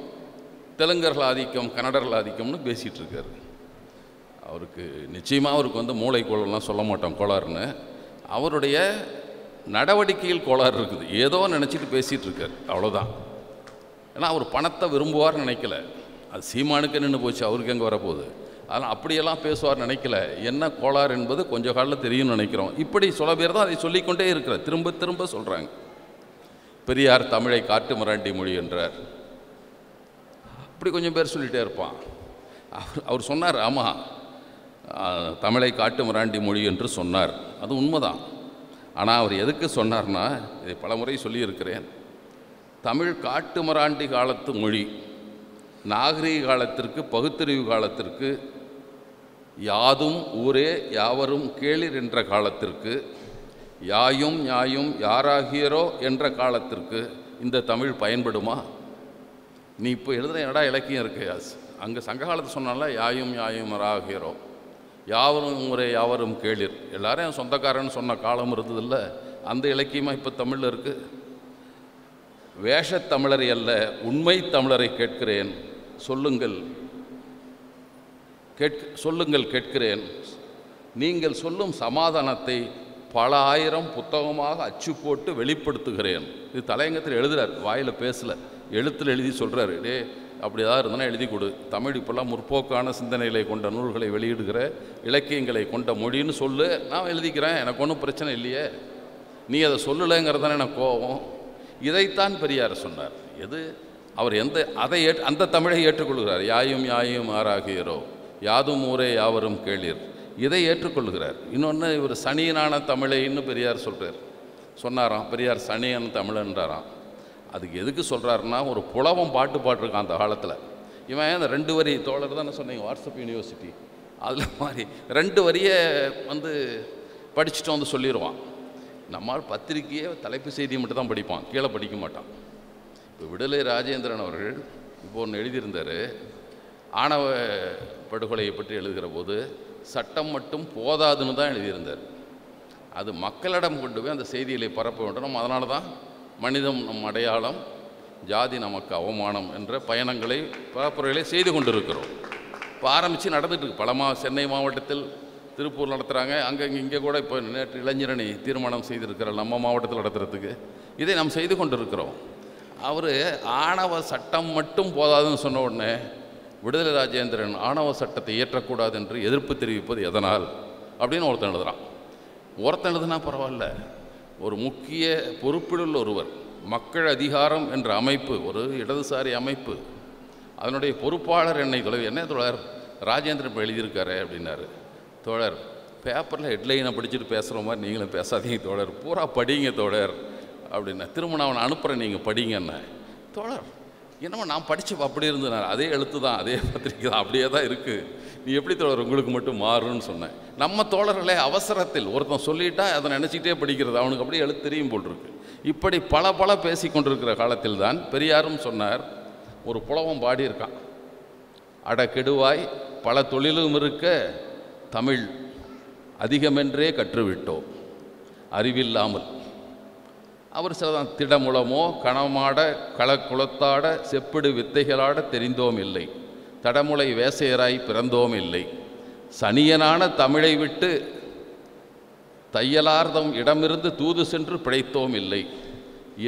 தெலுங்கர்கள் ஆதிக்கம், கன்னடர்கள் ஆதிக்கம்னு பேசிகிட்டு இருக்கார். அவருக்கு நிச்சயமாக அவருக்கு மூளை கோளாறுலாம் சொல்ல மாட்டோம் கோளாறுன்னு, அவருடைய நடவடிக்கையில் கோளாறு இருக்குது. ஏதோ நினச்சிட்டு பேசிகிட்டு இருக்கார், அவ்வளோதான். ஏன்னா அவர் பணத்தை விரும்புவார்னு நினைக்கல. அது சீமானுக்கு நின்று போச்சு, அவருக்கு எங்கே வரப்போகுது. அதனால் அப்படியெல்லாம் பேசுவார் நினைக்கல. என்ன கோளாறு என்பது கொஞ்சம் காலில் தெரியும்னு நினைக்கிறோம். இப்படி சில பேர் தான் அதை சொல்லிக்கொண்டே இருக்கிறார், திரும்ப திரும்ப சொல்கிறாங்க. பெரியார் தமிழை காட்டு மிராண்டி மொழி என்றார், அப்படி கொஞ்சம் பேர் சொல்லிகிட்டே இருப்பான். அவர் சொன்னார், ஆமாம் தமிழை காட்டு மிராண்டி மொழி என்று சொன்னார், அது உண்மைதான். ஆனால் அவர் எதுக்கு சொன்னார்னா, இதை பல முறை சொல்லியிருக்கிறேன், தமிழ் காட்டு மிராண்டி காலத்து மொழி நாகரீக காலத்திற்கு, பகுத்தறிவு காலத்திற்கு, யாதும் ஊரே யாவரும் கேளிர் என்ற காலத்திற்கு, யாயும் யாயும் யாராகியரோ என்ற காலத்திற்கு இந்த தமிழ் பயன்படுமா? நீ இப்போ எழுதுகிற என்னடா இலக்கியம் இருக்கு, அங்கே சங்க காலத்தை சொன்னால யாயும் யாயும் யாராகியரோ, யாவரும் ஊரே யாவரும் கேளிர், எல்லாரும் சொந்தக்காரன்னு சொன்ன காலம் இருந்ததில்ல, அந்த இலக்கியமாக இப்போ தமிழில் இருக்குது. வேஷத்தமிழரை அல்ல உண்மை தமிழரை கேட்கிறேன், சொல்லுங்கள் கேட்கிறேன், நீங்கள் சொல்லும் சமாதானத்தை பல ஆயிரம் புத்தகமாக அச்சு போட்டு வெளிப்படுத்துகிறேன். இது தலையங்கத்தில் எழுதுகிறார், வாயில் பேசலை, எழுத்தில் எழுதி சொல்கிறார். அப்படி ஏதாவது இருந்தால் எழுதி கொடு, தமிழ் இப்போல்லாம் முற்போக்கான சிந்தனைகளை கொண்ட நூல்களை வெளியிடுகிற இலக்கியங்களை கொண்ட மொழின்னு சொல்லு, நான் எழுதிக்கிறேன், எனக்கு ஒன்றும் பிரச்சனை இல்லையே, நீ அதை சொல்லலைங்கிறதானே எனக்கு கோபம். இதைத்தான் பெரியார் சொன்னார். எது அவர் அந்த தமிழை ஏற்றுக்கொள்கிறார். யாயும் யாயும் ஆராகியரோ, யாதும் ஊரே யாவரும் கேளிர், இதை ஏற்றுக்கொள்கிறார். இன்னொன்று, இவர் சனியனான தமிழைன்னு பெரியார் சொன்னாராம். பெரியார் சனியன் தமிழன்றாராம். அதுக்கு எதுக்கு சொல்கிறாருன்னா, ஒரு புலவம் பாட்டு பாட்டிருக்கான் அந்த காலத்தில். இவன் அந்த 2 வரி தோழர் தானே சொன்னீங்க, வாட்ஸ்அப் யூனிவர்சிட்டி, அதில் மாதிரி 2 வரியை படிச்சுட்டு சொல்லிடுவான். நம்மால் பத்திரிக்கையே தலைப்பு செய்தியை மட்டும் தான் படிப்பான், கீழே படிக்க மாட்டான். இப்போ விடுதலை ராஜேந்திரன் அவர்கள் இப்போ ஒன்று எழுதியிருந்தார், ஆணவ படுகொலையை பற்றி எழுதுகிற போது சட்டம் மட்டும் போதாதுன்னு தான் எழுதியிருந்தார். அது மக்களிடம் கொண்டு போய் அந்த செய்திகளை பரப்ப வேண்டும். அதனால தான் மனிதம் நம் அடையாளம், ஜாதி நமக்கு அவமானம் என்ற பயணங்களை பரப்புரைகளை செய்து கொண்டிருக்கிறோம். இப்போ ஆரம்பித்து நடந்துகிட்டு இருக்கு. சென்னை மாவட்டத்தில், திருப்பூர் நடத்துகிறாங்க, இங்கே கூட இப்போ நேற்று இளைஞரணி தீர்மானம் செய்திருக்கிற நம்ம மாவட்டத்தில் நடத்துறதுக்கு இதை நாம் செய்து கொண்டிருக்கிறோம். அவர் ஆணவ சட்டம் மட்டும் போதாதுன்னு சொன்ன உடனே விடுதலை ராஜேந்திரன் ஆணவ சட்டத்தை இயற்றக்கூடாது என்று எதிர்ப்பு தெரிவிப்பது எதனால் அப்படின்னு ஒருத்தன் எழுதுகிறான். ஒருத்தன் எழுதுனா பரவாயில்ல, ஒரு முக்கிய பொறுப்பிலுள்ள ஒருவர், மக்கள் அதிகாரம் என்ற அமைப்பு, ஒரு இடதுசாரி அமைப்பு, அதனுடைய பொறுப்பாளர் என்னை என்ன தோழர் ராஜேந்திரன் இப்போ எழுதியிருக்காரு அப்படின்னாரு. தோழர், பேப்பரில் ஹெட்லைனை படிச்சுட்டு பேசுகிற மாதிரி நீங்களும் பேசாதீங்க தோழர், பூரா படிங்க தோழர் அப்படின்னா. திரும்ப நான் அவனை அனுப்புகிறேன், நீங்கள் படிங்கன்னு. தோழர், என்னமோ நான் படித்து அப்படி இருந்தேன், அதே எழுத்து தான், அதே பத்திரிக்கை தான், அப்படியே தான் இருக்குது, நீ எப்படி தோழர் உங்களுக்கு மட்டும் மாறுன்னு சொன்னேன். நம்ம தோழர்களே அவசரத்தில் ஒருத்தன் சொல்லிட்டா அதை நினச்சிக்கிட்டே படிக்கிறது, அவனுக்கு அப்படியே எழுத்து தெரியும் போல் இருக்கு. இப்படி பல பேசி கொண்டிருக்கிற காலத்தில் தான் பெரியாரும் சொன்னார். ஒரு புலவன் பாடியிருக்கான், அடக்கெடுவாய் பல தொழிலும் இருக்க தமிழ் அதிகமென்றே கற்றுவிட்டோம் அறிவில்லாமல். அவர் சிலதான் திடமுளமோ கணமாட களக்குளத்தாட செப்பிடு வித்தைகளாட தெரிந்தோம் இல்லை, தடமுலை வேசையராய் பிறந்தோம் இல்லை, சனியனான தமிழை விட்டு தையலார்தம் இடமிருந்து தூது சென்று பிழைத்தோம் இல்லை,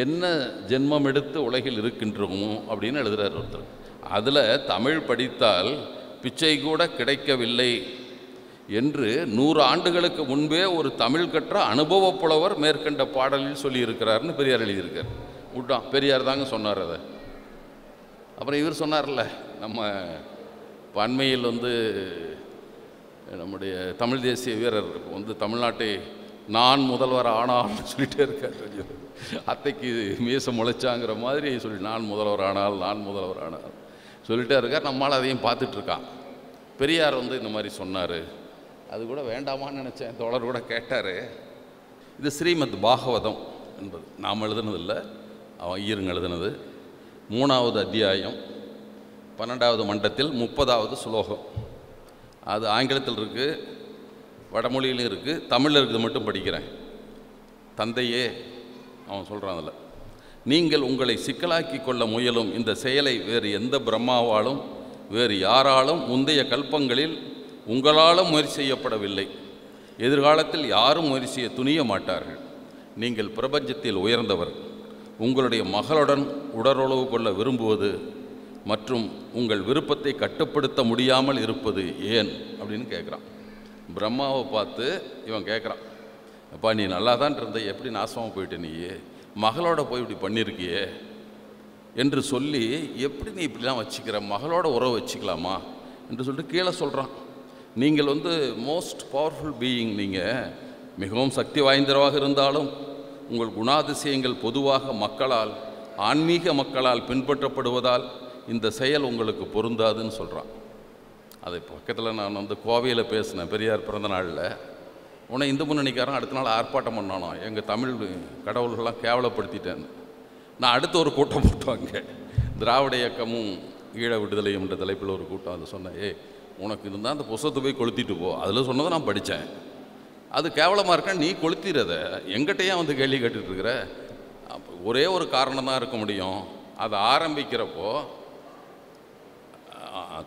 என்ன ஜென்மம் எடுத்து உலகில் இருக்கின்றோமோ அப்படின்னு எழுதுகிறார் ஒருத்தர். அதில் தமிழ் படித்தால் பிச்சை கூட கிடைக்கவில்லை என்று 100 ஆண்டுகளுக்கு முன்பே ஒரு தமிழ் கற்ற அனுபவ புலவர் மேற்கண்ட பாடலில் சொல்லியிருக்கிறார்னு பெரியார் எழுதியிருக்கார். விட்டான், பெரியார் தாங்க சொன்னார் அதை. அப்புறம் இவர் சொன்னார்ல, நம்ம அண்மையில் நம்முடைய தமிழ் தேசிய வீரர் தமிழ்நாட்டை நான் முதல்வர் ஆனால்னு சொல்லிகிட்டே இருக்கார். அத்தைக்கு மீசம் முளைச்சாங்கிற மாதிரி சொல்லி நான் முதல்வர் ஆனால் சொல்லிகிட்டே இருக்கார். நம்மளால் அதையும் பார்த்துட்ருக்கான். பெரியார் இந்த மாதிரி சொன்னார். அது கூட வேண்டாமான்னு நினச்சேன். தோழர் கூட கேட்டார். இது ஸ்ரீமத் பாகவதம் என்பது நாம் எழுதுனதில்லை, அவன் ஐயருங்க எழுதுனது. 3வது அத்தியாயம் 12வது மண்டத்தில் 30வது ஸ்லோகம். அது ஆங்கிலத்தில் இருக்குது, வடமொழியிலும் இருக்குது, தமிழில் இருக்குது. மட்டும் படிக்கிறேன். தந்தையே, அவன் சொல்கிறான் அதில், நீங்கள் உங்களை சிக்கலாக்கி கொள்ள முயலும் இந்த செயலை வேறு எந்த பிரம்மாவாலும் வேறு யாராலும் முந்தைய கல்பங்களில் உங்களாலும் முயற்சி செய்யப்படவில்லை. எதிர்காலத்தில் யாரும் முயற்சி செய்ய துணிய மாட்டார்கள். நீங்கள் பிரபஞ்சத்தில் உயர்ந்தவர். உங்களுடைய மகளுடன் உடலுறவு கொள்ள விரும்புவது மற்றும் உங்கள் விருப்பத்தை கட்டுப்படுத்த முடியாமல் இருப்பது ஏன் அப்படின்னு கேட்குறான். பிரம்மாவை பார்த்து இவன் கேட்குறான், அப்பா நீ நல்லா தான் இருந்த, எப்படி நாசமாக போயிட்டு நீ மகளோட போய் இப்படி பண்ணியிருக்கியே என்று சொல்லி, எப்படி நீ இப்படிலாம் வச்சுக்கிற, மகளோட உறவு வச்சுக்கலாமா என்று சொல்லிட்டு கீழே சொல்கிறான். நீங்கள் மோஸ்ட் பவர்ஃபுல் பீயிங், நீங்கள் மிகவும் சக்தி வாய்ந்தவராக இருந்தாலும் உங்கள் குணாதிசயங்கள் பொதுவாக மக்களால், ஆன்மீக மக்களால் பின்பற்றப்படுவதால் இந்த செயல் உங்களுக்கு பொருந்தாதுன்னு சொல்கிறான். அதை பக்கத்தில் நான் கோவையில் பேசினேன் பெரியார் பிறந்த நாளில். உன்னை இந்து முன்னணிக்காரன் அடுத்த நாள் ஆர்ப்பாட்டம் பண்ணானோ, எங்கள் தமிழ் கடவுள்கள்லாம் கேவலப்படுத்திட்டேன்னு. நான் அடுத்த ஒரு கூட்டம் போட்டோங்க, திராவிட இயக்கமும் ஈழ விடுதலையும் என்ற தலைப்பில் ஒரு கூட்டம். அதை சொன்னேன், உனக்கு இருந்தால் அந்த புஸ்தகத்தை போய் கொளுத்திட்டு போ, அதில் சொன்னதை நான் படித்தேன், அது கேவலமாக இருக்கா, நீ கொளுத்திறத எங்கிட்டையும் கேள்வி கேட்டுட்ருக்கிற. ஒரே ஒரு காரணம் தான் இருக்க முடியும், அதை ஆரம்பிக்கிறப்போ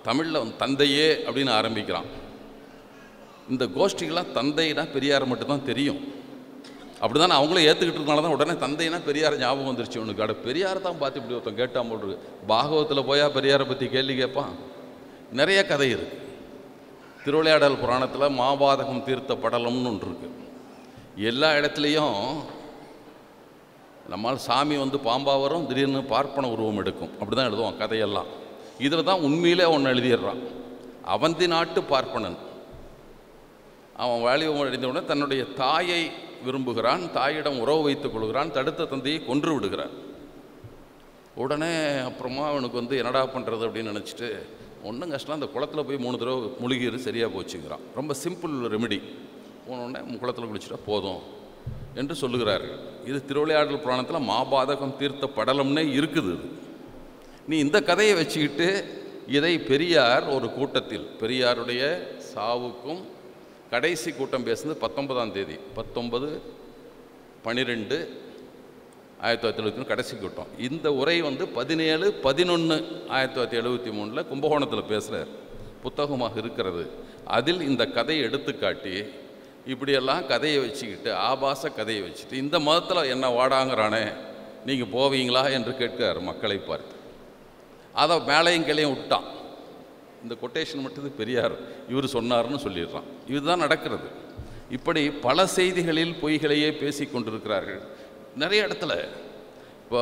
தமிழில் தந்தையே அப்படின்னு ஆரம்பிக்கிறான். இந்த கோஷ்டிகள்லாம் தந்தைனா பெரியார் மட்டும்தான் தெரியும். அப்படி தான் அவங்களும் ஏற்றுக்கிட்டு இருக்கனால தான் உடனே தந்தைனா பெரியார் ஞாபகம் வந்துருச்சு உனக்கு. அட பெரியார் தான் பார்த்து இப்படி ஒருத்தன் கேட்டான் போல். பாகவத்தில் போயா பெரியாரை பற்றி கேள்வி கேட்பான். நிறைய கதை இருக்குது. திருவிளையாடல் புராணத்தில் மாபாதகம் தீர்த்த படலம்னு ஒன்று இருக்குது. எல்லா இடத்துலையும் நம்மால் சாமி பாம்பாக வரும், திடீர்னு பார்ப்பன உருவம் எடுக்கும், அப்படி தான் எழுதுவான் கதையெல்லாம். இதில் தான் உண்மையிலே ஒன்று எழுதிடுறான். அவந்தி நாட்டு பார்ப்பனன் அவன் வாலிபம் அடைந்த உடனே தன்னுடைய தாயை விரும்புகிறான், தாயிடம் உறவு வைத்துக் கொள்கிறான், தடுத்த தந்தையை கொன்று விடுகிறான். உடனே அப்புறமா அவனுக்கு என்னடா பண்ணுறது அப்படின்னு நினச்சிட்டு, ஒன்றும் கஷ்டம், அந்த குளத்தில் போய் 3 தடவை முழுகிடு சரியாக போச்சுங்கிறான். ரொம்ப சிம்பிள் ரெமெடி. போனோடனே குளத்தில் குளிச்சுட்டா போதும் என்று சொல்லுகிறார்கள். இது திருவிளையாடல் புராணத்தில் மாபாதகம் தீர்த்த படலம்னே இருக்குது. நீ இந்த கதையை வச்சுக்கிட்டு இதை பெரியார் ஒரு கூட்டத்தில், பெரியாருடைய சாவுக்கும் கடைசி கூட்டம் பேசுனது 19ஆம் தேதி 19/12/1973 கடைசி கூட்டம். இந்த உரை 17/11/1973 கும்பகோணத்தில் பேசுகிறார். புத்தகமாக இருக்கிறது. அதில் இந்த கதையை எடுத்துக்காட்டி, இப்படியெல்லாம் கதையை வச்சுக்கிட்டு, ஆபாச கதையை வச்சுட்டு, இந்த மதத்தில் என்ன வாடாங்கிறானே நீங்கள் போவீங்களா என்று கேட்கிறார் மக்களை பார்த்து. அதை மேலையும் கிளையும் விட்டான். இந்த கொட்டேஷன் மட்டும் பெரியார் இவர் சொன்னார்னு சொல்லிடுறான். இதுதான் நடக்கிறது. இப்படி பல செய்திகளில் பொய்களையே பேசி கொண்டிருக்கிறார்கள் நிறைய இடத்துல. இப்போ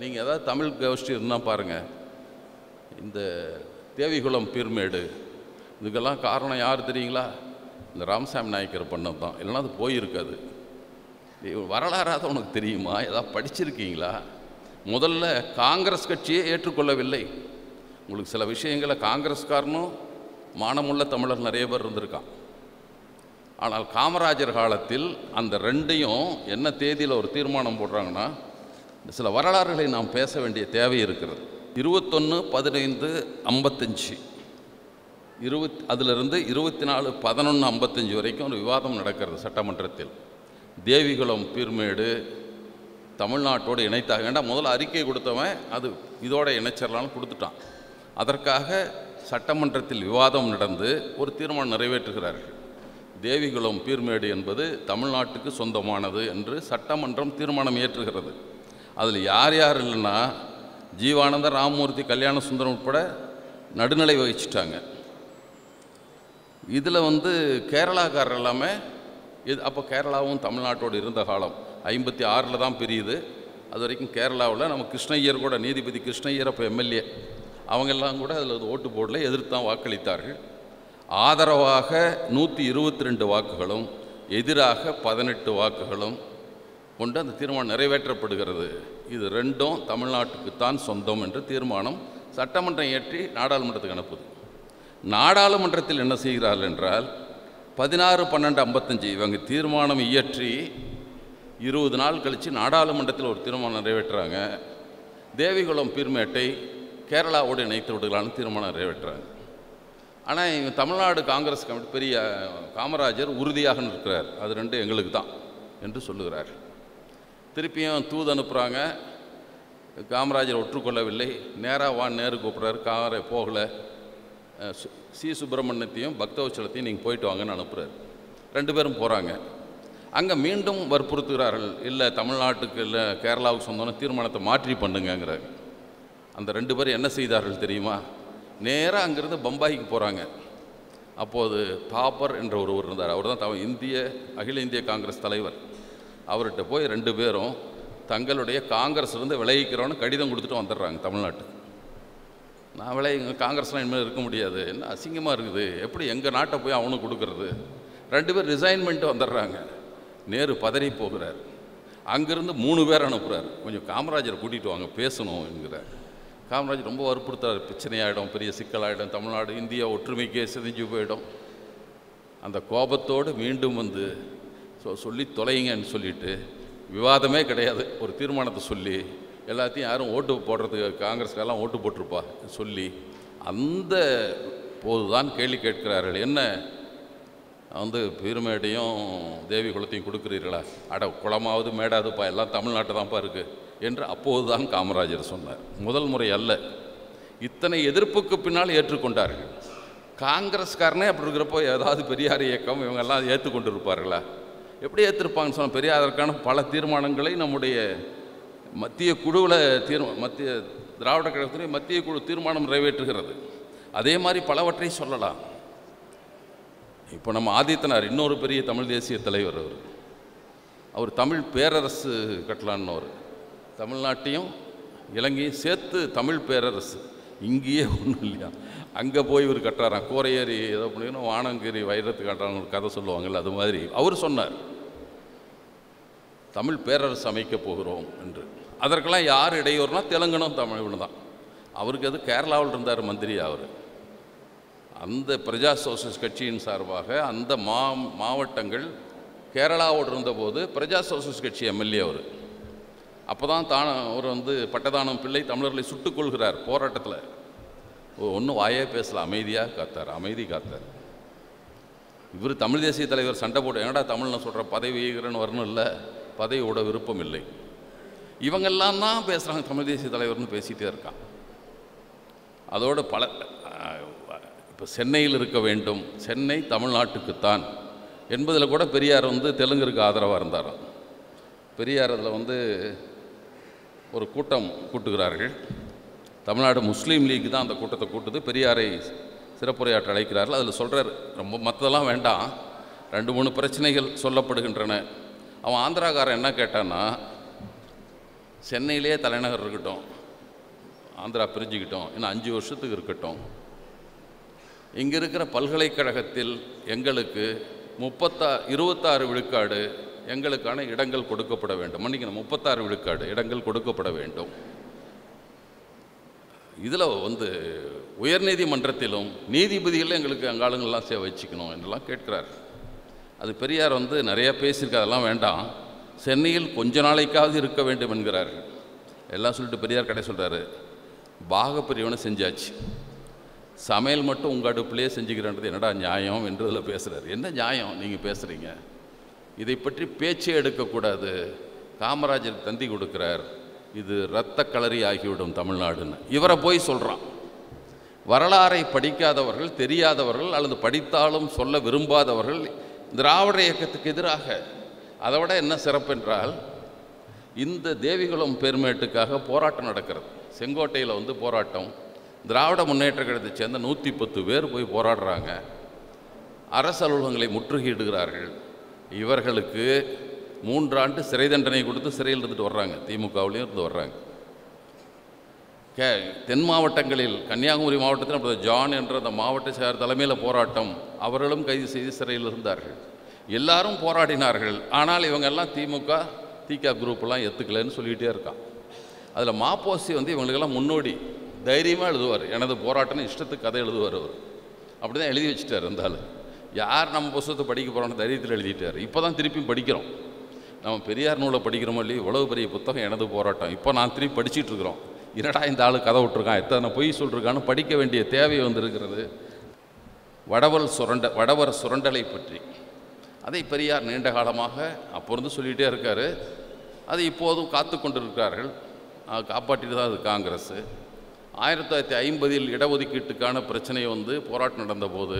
நீங்கள் ஏதாவது தமிழ் கோஷ்டி இருந்தால் பாருங்கள், இந்த தேவிகுளம் பீர்மேடு இதுக்கெல்லாம் காரணம் யார் தெரியுங்களா? இந்த ராமசாமி நாயக்கர் பண்ணது தான். இல்லைன்னா அது போயிருக்காது. வரலாறாத உனக்கு தெரியுமா? ஏதாவது படிச்சிருக்கீங்களா? முதல்ல காங்கிரஸ் கட்சியே ஏற்றுக்கொள்ளவில்லை. உங்களுக்கு சில விஷயங்களை காங்கிரஸ்காரனும் மானமுள்ள தமிழர் நிறைய பேர் இருந்திருக்கான். ஆனால் காமராஜர் காலத்தில் அந்த ரெண்டையும் என்ன தேதியில் ஒரு தீர்மானம் போடுறாங்கன்னா, சில வரலாறுகளை நாம் பேச வேண்டிய தேவை இருக்கிறது. 21/15/55 அதிலிருந்து 24/11/55 வரைக்கும் ஒரு விவாதம் நடக்கிறது சட்டமன்றத்தில். தேவிகுளம் பீர்மேடு தமிழ்நாட்டோடு இணைத்தாக வேண்டாம், முதல்ல அறிக்கை கொடுத்தவன் அது இதோட இணைச்சிடலான்னு கொடுத்துட்டான். அதற்காக சட்டமன்றத்தில் விவாதம் நடந்து ஒரு தீர்மானம் நிறைவேற்றுகிறார்கள். தேவிகுளம் பீர்மேடு என்பது தமிழ்நாட்டுக்கு சொந்தமானது என்று சட்டமன்றம் தீர்மானம் இயற்றுகிறது. அதில் யார் யார் இல்லைன்னா ஜீவானந்தர், ராமமூர்த்தி, கல்யாண சுந்தரம் உட்பட நடுநிலை வகிச்சிட்டாங்க. இதில் கேரளாக்காரர் எல்லாமே அப்போ கேரளாவும் தமிழ்நாட்டோடு இருந்த காலம் 56 தான் பிரியுது. அது வரைக்கும் கேரளாவில் நம்ம கிருஷ்ணய்யர் கூட, நீதிபதி கிருஷ்ணய்யர் அப்போ எம்எல்ஏ, அவங்கெல்லாம் கூட அதில் ஓட்டு போர்டில் எதிர்த்து தான் வாக்களித்தார்கள். ஆதரவாக 122 வாக்குகளும் எதிராக 18 வாக்குகளும் கொண்டு அந்த தீர்மானம் நிறைவேற்றப்படுகிறது. இது ரெண்டும் தமிழ்நாட்டுக்குத்தான் சொந்தம் என்று தீர்மானம் சட்டமன்றம் இயற்றி நாடாளுமன்றத்துக்கு அனுப்புது. நாடாளுமன்றத்தில் என்ன செய்கிறார்கள் என்றால் 16/12/55 இவங்க தீர்மானம் இயற்றி 20 நாள் கழித்து நாடாளுமன்றத்தில் ஒரு தீர்மானம் நிறைவேற்றுறாங்க. தேவிகுளம் பீர்மேட்டை கேரளாவோடு இணைத்து விடுகளான்னு தீர்மானம் நிறைவேற்றுறாங்க. ஆனால் இவங்க தமிழ்நாடு காங்கிரஸ் கமிட்டி பெரிய காமராஜர் உறுதியாக நிற்கிறார், அது ரெண்டும் எங்களுக்கு தான் என்று சொல்லுகிறார். திருப்பியும் தூது அனுப்புகிறாங்க. காமராஜர் ஒற்றுக்கொள்ளவில்லை. நேராக நேரு கூப்பிட்றாரு, காரை போகலை. சி சுப்பிரமணியத்தையும் பக்தவச்சலத்தையும் நீங்கள் போயிட்டு வாங்கன்னு அனுப்புகிறார். 2 பேரும் போகிறாங்க. அங்கே மீண்டும் வற்புறுத்துகிறார்கள், இல்லை தமிழ்நாட்டுக்கு இல்லை கேரளாவுக்கு சொந்தம்னு தீர்மானத்தை மாற்றி பண்ணுங்கிறாங்க. அந்த 2 பேரும் என்ன செய்தார்கள் தெரியுமா? நேராக அங்கேருந்து பம்பாய்க்கு போகிறாங்க. அப்போது தாப்பர் என்ற ஒருவர் இருந்தார். அவர் தான் அகில இந்திய காங்கிரஸ் தலைவர். அவர்கிட்ட போய் 2 பேரும் தங்களுடைய காங்கிரஸ்லேருந்து விலகிக்கிறோன்னு கடிதம் கொடுத்துட்டு வந்துடுறாங்க தமிழ்நாட்டுக்கு. நான் காங்கிரஸ்லாம் இனிமேல் இருக்க முடியாது, என்ன அசிங்கமாக இருக்குது, எப்படி எங்கள் நாட்டை போய் அவனுக்கு கொடுக்கறது. 2 பேர் ரிசைன் பண்ணிட்டு வந்துடுறாங்க. நேரு பதறி போகிறார். அங்கேருந்து 3 பேர் அனுப்புகிறார், கொஞ்சம் காமராஜரை கூட்டிகிட்டு வாங்க பேசணும் என்கிறார். காமராஜர் ரொம்ப வற்புறுத்தார், பிரச்சனையாகிடும், பெரிய சிக்கலாகிடும், தமிழ்நாடு இந்தியா ஒற்றுமைக்கே சிதைஞ்சு போயிடும். அந்த கோபத்தோடு மீண்டும் சொல்லி தொலைங்கன்னு சொல்லிவிட்டு விவாதமே கிடையாது, ஒரு தீர்மானத்தை சொல்லி எல்லாத்தையும் யாரும் ஓட்டு போடுறதுக்கு காங்கிரஸ்காரெல்லாம் ஓட்டு போட்டிருப்பா சொல்லி அந்த போது தான் கேள்வி கேட்கிறார்கள், என்ன பீர்மேடையும் தேவி குளத்தையும் கொடுக்குறீர்களா? அட குளமாவது மேடாதுப்பா, எல்லாம் தமிழ்நாட்டை தான்ப்பா இருக்குது என்று அப்போது தான் காமராஜர் சொன்னார். முதல் முறை அல்ல, இத்தனை எதிர்ப்புக்கு பின்னால் ஏற்றுக்கொண்டார்கள். காங்கிரஸ்காரனே அப்படி இருக்கிறப்போ ஏதாவது பெரியார் இயக்கம் இவங்கெல்லாம் ஏற்றுக்கொண்டு இருப்பார்களா? எப்படி ஏற்றிருப்பாங்கன்னு சொன்னால், பெரியாருக்கான பல தீர்மானங்களை நம்முடைய மத்திய குழுவில் மத்திய திராவிட கழகத்திலே மத்திய குழு தீர்மானம் நிறைவேற்றுகிறது. அதே மாதிரி பலவற்றை சொல்லலாம். இப்போ நம்ம ஆதித்தனார் இன்னொரு பெரிய தமிழ் தேசிய தலைவர், அவர் தமிழ் பேரரசு கட்டலான்னவர். தமிழ்நாட்டையும் இலங்கையும் சேர்த்து தமிழ் பேரரசு, இங்கேயே ஒன்றும் இல்லையா, அங்கே போய் இவர் கட்டுறாராம். கோரையேறி ஏதோ பண்ணிக்கணும், வானங்கிரி வைரத்து காட்டுறாங்க ஒரு கதை சொல்லுவாங்கள்ல, அது மாதிரி அவர் சொன்னார் தமிழ் பேரரசு அமைக்கப் போகிறோம் என்று. அதற்கெல்லாம் யார் இடையூறுனா தெலுங்கனும் தமிழ்னு தான். அவருக்கு அது கேரளாவில் இருந்தார் மந்திரி. அவர் அந்த பிரஜா சோசலிஸ்ட் கட்சியின் சார்பாக அந்த மாவட்டங்கள் கேரளாவோடு இருந்தபோது பிரஜா சோசலிஸ்ட் கட்சி எம்எல்ஏ அவர். அப்போ தான் அவர் பட்டதானம் பிள்ளை தமிழர்களை சுட்டுக் கொள்கிறார் போராட்டத்தில். ஒன்றும் வாயே பேசல, அமைதியாக காத்தார், அமைதி காத்தார். இவர் தமிழ் தேசிய தலைவர் சண்டை போட்டு, என்னடா தமிழ்னு சொல்கிற, பதவி ஈகிறன்னு வரணும், இல்லை பதவியோட விருப்பம் இல்லை. இவங்கெல்லாம் தான் பேசுகிறாங்க, தமிழ் தேசிய தலைவர்னு பேசிகிட்டே இருக்கான். அதோடு இப்போ சென்னையில் இருக்க வேண்டும், சென்னை தமிழ்நாட்டுக்குத்தான் என்பதில் கூட பெரியார் தெலுங்குக்கு ஆதரவாக இருந்தார். பெரியார் அதில் ஒரு கூட்டம் கூட்டுகிறார்கள். தமிழ்நாடு முஸ்லீம் லீக் தான் அந்த கூட்டத்தை கூட்டுது. பெரியாரை சிறப்புரையாற்ற அழைக்கிறார்கள். அதில் சொல்கிறார், ரொம்ப மற்றதெல்லாம் வேண்டாம், 2-3 பிரச்சனைகள் சொல்லப்படுகின்றன. அவன் ஆந்திராக்காரன் என்ன கேட்டான்னா, சென்னையிலே தலைநகர் இருக்கட்டும், ஆந்திரா பிரிஞ்சுக்கிட்டோம், இன்னும் 5 வருஷத்துக்கு இருக்கட்டும், இங்கே இருக்கிற பல்கலைக்கழகத்தில் எங்களுக்கு 26 விழுக்காடு எங்களுக்கான இடங்கள் கொடுக்கப்பட வேண்டும். மன்னிக்கணும், 36 விழுக்காடு இடங்கள் கொடுக்கப்பட வேண்டும். இதில் உயர்நீதிமன்றத்திலும் நீதிபதிகளும் எங்களுக்கு அங்காளுங்கள்லாம் வச்சுக்கணும் என்றெல்லாம் கேட்கிறார். அது பெரியார் நிறையா பேசியிருக்க, அதெல்லாம் வேண்டாம், சென்னையில் கொஞ்ச நாளைக்காவது இருக்க வேண்டும் என்கிறார்கள். எல்லாம் சொல்லிட்டு பெரியார் கடை சொல்கிறாரு, பாகப்பிரிவினை செஞ்சாச்சு. சமையல் மட்டும் உங்கள் அடுப்புலேயே செஞ்சுக்கிறேன்றது என்னடா நியாயம் என்றதில் பேசுகிறார். என்ன நியாயம் நீங்கள் பேசுகிறீங்க? இதை பற்றி பேச்சே எடுக்கக்கூடாது. காமராஜர் தந்தி கொடுக்குறார், இது இரத்த களரி ஆகிவிடும் தமிழ்நாடுன்னு. இவரை போய் சொல்கிறான். வரலாறை படிக்காதவர்கள், தெரியாதவர்கள், அல்லது படித்தாலும் சொல்ல விரும்பாதவர்கள் திராவிட இயக்கத்துக்கு எதிராக. அதை விட என்ன சிறப்பென்றால், இந்த தேவிகுளம் பெருமேட்டுக்காக போராட்டம் நடக்கிறது. செங்கோட்டையில் போராட்டம். திராவிட முன்னேற்ற கழகத்தைச் சேர்ந்த 110 பேர் போய் போராடுறாங்க. அரசு அலுவலகங்களை முற்றுகையிடுகிறார்கள். இவர்களுக்கு 3 ஆண்டு சிறை தண்டனை கொடுத்து சிறையில் இருந்துட்டு வர்றாங்க. திமுகவிலையும் இருந்து வர்றாங்க. தென் மாவட்டங்களில், கன்னியாகுமரி மாவட்டத்தில் அப்போ ஜான் என்ற அந்த மாவட்ட செயலர் தலைமையில் போராட்டம். அவர்களும் கைது செய்து சிறையில் இருந்தார்கள். எல்லாரும் போராடினார்கள். ஆனால் இவங்கெல்லாம் திக குரூப்பெல்லாம் ஏற்றுக்கலைன்னு சொல்லிகிட்டே இருக்கான். அதில் மாப்போசி இவங்களுக்கெல்லாம் முன்னோடி. தைரியமாக எழுதுவார். எனது போராட்டம்னு இஷ்டத்துக்கு கதை எழுதுவார். அவர் அப்படி தான் எழுதி வச்சுட்டார். இருந்தாலும் யார் நம்ம புத்தகத்தை படிக்க போகிறோன்னு தைரியத்தில் எழுதிட்டார். இப்போ தான் திருப்பியும் படிக்கிறோம். நம்ம பெரியார் நூலை படிக்கிறோமோ இல்லையோ, இவ்வளவு பெரிய புத்தகம் எனது போராட்டம். இப்போ நான் திருப்பி படிச்சுட்டு இருக்கிறோம். என்னடா இந்த ஆள் கதை விட்டுருக்கான், எத்தனை பொய் சொல்லிருக்கான்னு படிக்க வேண்டிய தேவை இருக்கிறது. வடவர் சுரண்டலை பற்றி அதை பெரியார் நீண்ட காலமாக அப்போ சொல்லிகிட்டே இருக்கார். அதை இப்போதும் காத்து கொண்டிருக்கிறார்கள். காப்பாற்றிட்டு தான் அது காங்கிரஸ். 1950 இடஒதுக்கீட்டுக்கான பிரச்சனை போராட்டம் நடந்தபோது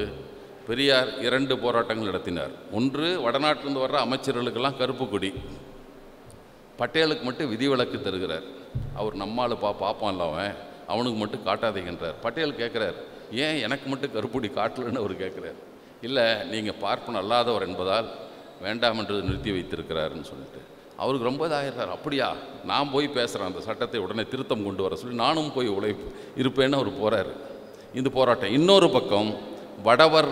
பெரியார் 2 போராட்டங்கள் நடத்தினார். ஒன்று, வடநாட்டிலிருந்து வர்ற அமைச்சர்களுக்கெல்லாம் கருப்பு கொடி, பட்டேலுக்கு மட்டும் விதிவிலக்கு தருகிறார். அவர் நம்மால் பார்ப்பான்ல, அவனுக்கு மட்டும் காட்டாதீங்கன்றார். பட்டேல் கேட்குறார், ஏன் எனக்கு மட்டும் கருப்புடி காட்டலன்னு அவர் கேட்குறார். இல்லை, நீங்கள் பார்ப்பன அல்லாதவர் என்பதால் வேண்டாம் என்று நிறுத்தி வைத்திருக்கிறாருன்னு சொல்லிட்டு அவருக்கு ரொம்ப இதாகிறார். அப்படியா, நான் போய் பேசுகிறேன், அந்த சட்டத்தை உடனே திருத்தம் கொண்டு வர சொல்லி நானும் போய் இருப்பேன்னு அவர் போகிறார். இந்த போராட்டம். இன்னொரு பக்கம் வடவர்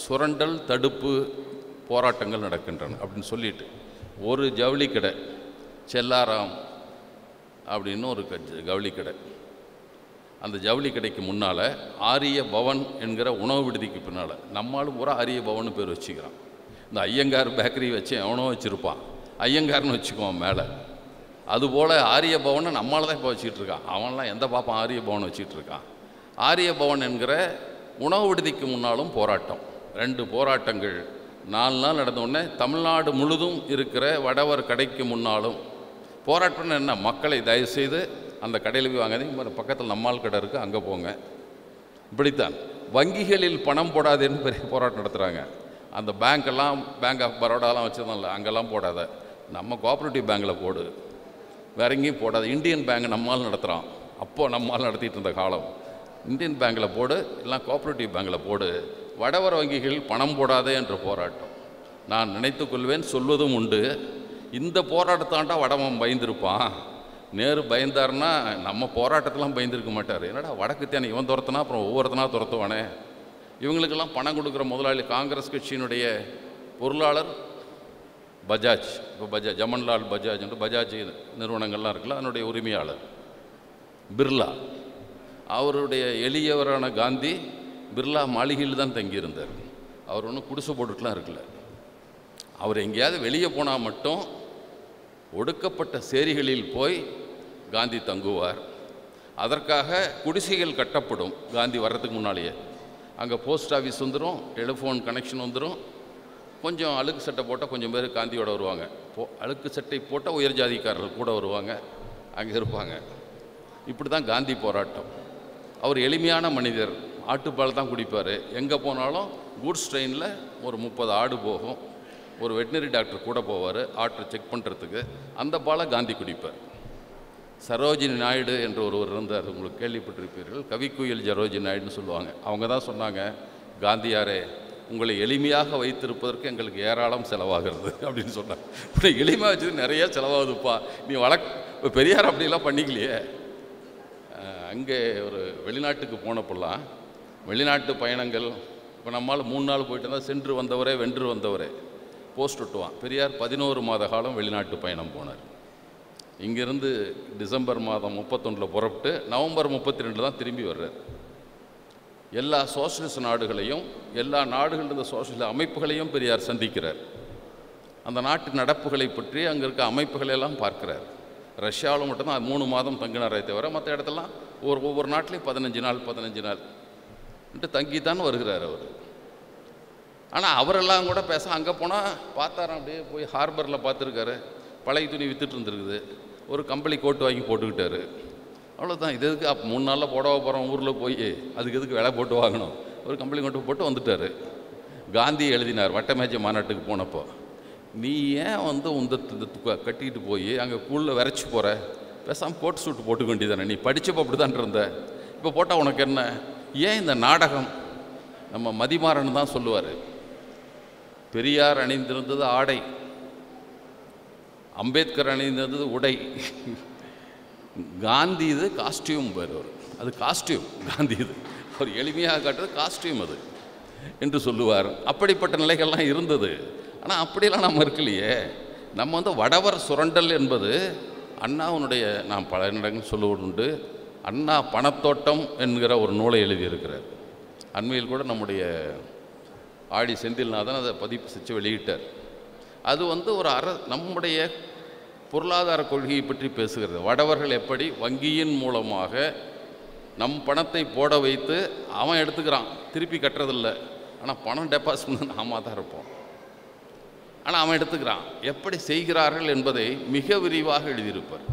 சுரண்டல் தடுப்பு போராட்டங்கள் நடக்கின்றன அப்படின்னு சொல்லிட்டு ஒரு ஜவுளி கடை, செல்லாராம் அப்படின்னு ஒரு ஜவுளி கடை, அந்த ஜவுளி கடைக்கு முன்னால் ஆரிய பவன் என்கிற உணவு விடுதிக்கு பின்னால் நம்மளும் பூரா ஆரிய பவன் பேர் வச்சுக்கிறான். இந்த ஐயங்கார் பேக்கரி வச்சு எவனோ வச்சுருப்பான், ஐயங்கார்னு வச்சுக்குவான் மேலே. அதுபோல் ஆரிய பவனை நம்மளால் தான் இப்போ வச்சுக்கிட்டு இருக்கான். அவன்லாம் எந்த பாப்பான் ஆரிய பவன் வச்சுக்கிட்டு இருக்கான். ஆரிய பவன் என்கிற உணவு விடுதிக்கு முன்னாலும் போராட்டம். 2 போராட்டங்கள் 4 நாள் நடந்த உடனே தமிழ்நாடு முழுதும் இருக்கிற வடவர் கடைக்கு முன்னாலும் போராட்டம். என்ன, மக்களை தயவுசெய்து அந்த கடையில் போய் வாங்காதீங்க, பக்கத்தில் நம்மால் கடை இருக்குது, அங்கே போங்க. இப்படித்தான் வங்கிகளில் பணம் போடாதேன்னு பெரிய போராட்டம் நடத்துகிறாங்க. அந்த பேங்க் ஆஃப் பரோடாலாம் வச்சுருந்தோம்ல, அங்கெல்லாம் போடாத, நம்ம கோஆப்ரேட்டிவ் பேங்கில் போடு, வேற எங்கேயும் போடாத. இந்தியன் பேங்க் நம்மால் நடத்துகிறான், அப்போது நம்மால் நடத்திட்டு இருந்த காலம். இந்தியன் பேங்கில் போடு, இல்லை கோஆப்ரேட்டிவ் பேங்கில் போடு, வடவர் வங்கிகள் பணம் போடாதே என்ற போராட்டம். நான் நினைத்து கொள்வேன், சொல்வதும் உண்டு, இந்த போராட்டத்தாண்டா வடவன் பயந்துருப்பான். நேரு பயந்தார்னா நம்ம போராட்டத்தெல்லாம் பயந்துருக்க மாட்டார். என்னடா வடக்கு தேனை இவன் துரத்துனா அப்புறம் ஒவ்வொருத்தனா துரத்துவானே. இவங்களுக்கெல்லாம் பணம் கொடுக்குற முதலாளி காங்கிரஸ் கட்சியினுடைய பொருளாளர் பஜாஜ். இப்போ ஜமன்லால் பஜாஜ் என்று பஜாஜ் நிறுவனங்கள்லாம் இருக்குல்ல, அதனுடைய உரிமையாளர் பிர்லா. அவருடைய எளியவரான காந்தி பிர்லா மாளிகையில் தான் தங்கியிருந்தார். அவர் ஒன்றும் குடிசை போட்டுட்டுலாம் இருக்கல. அவர் எங்கேயாவது வெளியே போனால் மட்டும் ஒடுக்கப்பட்ட சேரிகளில் போய் காந்தி தங்குவார். அதற்காக குடிசைகள் கட்டப்படும். காந்தி வர்றதுக்கு முன்னாலேயே அங்கே போஸ்ட் ஆஃபீஸ் வந்துடும், டெலிஃபோன் கனெக்ஷன் வந்துடும். கொஞ்சம் அழுக்கு சட்டை போட்டால் கொஞ்சம் பேர் காந்தியோடு வருவாங்க. அழுக்கு சட்டை போட்டால் உயர் ஜாதிக்காரர்கள் கூட வருவாங்க, அங்கே இருப்பாங்க. இப்படி தான் காந்தி போராட்டம். அவர் எளிமையான மனிதர், ஆட்டுப்பால் தான் குடிப்பார். எங்கே போனாலும் கூட்ஸ் ட்ரெயினில் ஒரு 30 ஆடு போகும். ஒரு வெட்டினரி டாக்டர் கூட போவார் ஆட்டை செக் பண்ணுறதுக்கு. அந்த பாலை காந்தி குடிப்பார். சரோஜினி நாயுடு என்ற ஒருவர் இருந்தார், உங்களுக்கு கேள்விப்பட்டிருப்பீர்கள். கவிக்குயில் சரோஜினி நாயுடுன்னு சொல்லுவாங்க. அவங்க தான் சொன்னாங்க, காந்தியாரே, உங்களை எளிமையாக வைத்திருப்பதற்கு எங்களுக்கு ஏராளம் செலவாகிறது அப்படின்னு சொன்னாங்க. இப்படி எளிமையாக வச்சது நிறைய செலவாகுதுப்பா, நீ இப்போ பெரியார் அப்படிலாம் பண்ணிக்கலையே. அங்கே ஒரு வெளிநாட்டுக்கு போனப்பெல்லாம் வெளிநாட்டு பயணங்கள், இப்போ நம்மளால் 3 நாள் போயிட்டு இருந்தால் சென்று வந்தவரே வென்று வந்தவரே போஸ்ட் ஒட்டுவான். பெரியார் 11 மாத காலம் வெளிநாட்டு பயணம் போனார். இங்கேருந்து டிசம்பர் மாதம் 31 புறப்பட்டு நவம்பர் 32 தான் திரும்பி வர்றார். எல்லா சோசியலிஸ்ட் நாடுகளையும், எல்லா நாடுகளில் இருந்த சோசியலிஸ்ட் அமைப்புகளையும் பெரியார் சந்திக்கிறார். அந்த நாட்டு நடப்புகளை பற்றி, அங்கே இருக்க அமைப்புகளெல்லாம் பார்க்கிறார். ரஷ்யாவில் மட்டும்தான் 3 மாதம் தங்கினாரே தவிர மற்ற இடத்துலாம் ஒவ்வொரு நாட்டிலையும் 15 நாள் தங்கித்தான் வருகிறார் அவர். ஆனால் அவரெல்லாம் கூட பேச அங்கே போனால் பார்த்தாராம், அப்படியே போய் ஹார்பரில் பார்த்துருக்காரு, பழைய துணி விற்றுட்டு இருந்துருக்குது, ஒரு கம்பளி கோட்டு வாங்கி போட்டுக்கிட்டாரு. அவ்வளோதான். இது எதுக்கு 3 நாளில் போடவா போகிறோம் ஊரில் போய், அதுக்கு எதுக்கு விலை போட்டு வாங்கணும், ஒரு கம்பளி கோட்டு போட்டு வந்துட்டார். காந்தி எழுதினார் வட்டமேஜை மாநாட்டுக்கு போனப்போ, நீ ஏன் இந்த கட்டிக்கிட்டு போய் அங்கே கூழில் விரைச்சி போகிற, பேசாமல் கோட் சூட்டு போட்டுக்க வேண்டியதானே, நீ படித்தப்போ அப்படி தான் இருந்த, இப்போ போட்டால் உனக்கு என்ன, ஏன் இந்த நாடகம்? நம்ம மதிமாறன் தான் சொல்லுவார், பெரியார் அணிந்திருந்தது ஆடை, அம்பேத்கர் அணிந்திருந்தது உடை, காந்தி இது காஸ்டியூம் பேர், அது காஸ்டியூம் காந்தி, இது அவர் எளிமையாக காட்டுறது காஸ்டியூம் அது என்று சொல்லுவார். அப்படிப்பட்ட நிலைகள்லாம் இருந்தது. ஆனால் அப்படியெல்லாம் நம்ம இருக்கலையே. நம்ம வடவர் சுரண்டல் என்பது அண்ணாவுடைய, நான் பல இடங்கள் சொல்லுவதுண்டு, அண்ணா பணத்தோட்டம் என்கிற ஒரு நூலை எழுதியிருக்கிறார். அண்மையில் கூட நம்முடைய ஆடி செந்தில்நாதன் அதை பதிப்பு செஞ்சு வெளியிட்டார். அது ஒரு நம்முடைய பொருளாதார கொள்கையை பற்றி பேசுகிறது. வடவர்கள் எப்படி வங்கியின் மூலமாக நம் பணத்தை போட வைத்து அவன் எடுத்துக்கிறான், திருப்பி கட்டுறதில்லை, ஆனால் பணம் டெபாசிட் பண்ண நாம தான் இருப்போம், ஆனால் அவன் எடுத்துக்கிறான், எப்படி செய்கிறார்கள் என்பதை மிக விரிவாக எழுதியிருப்பார்.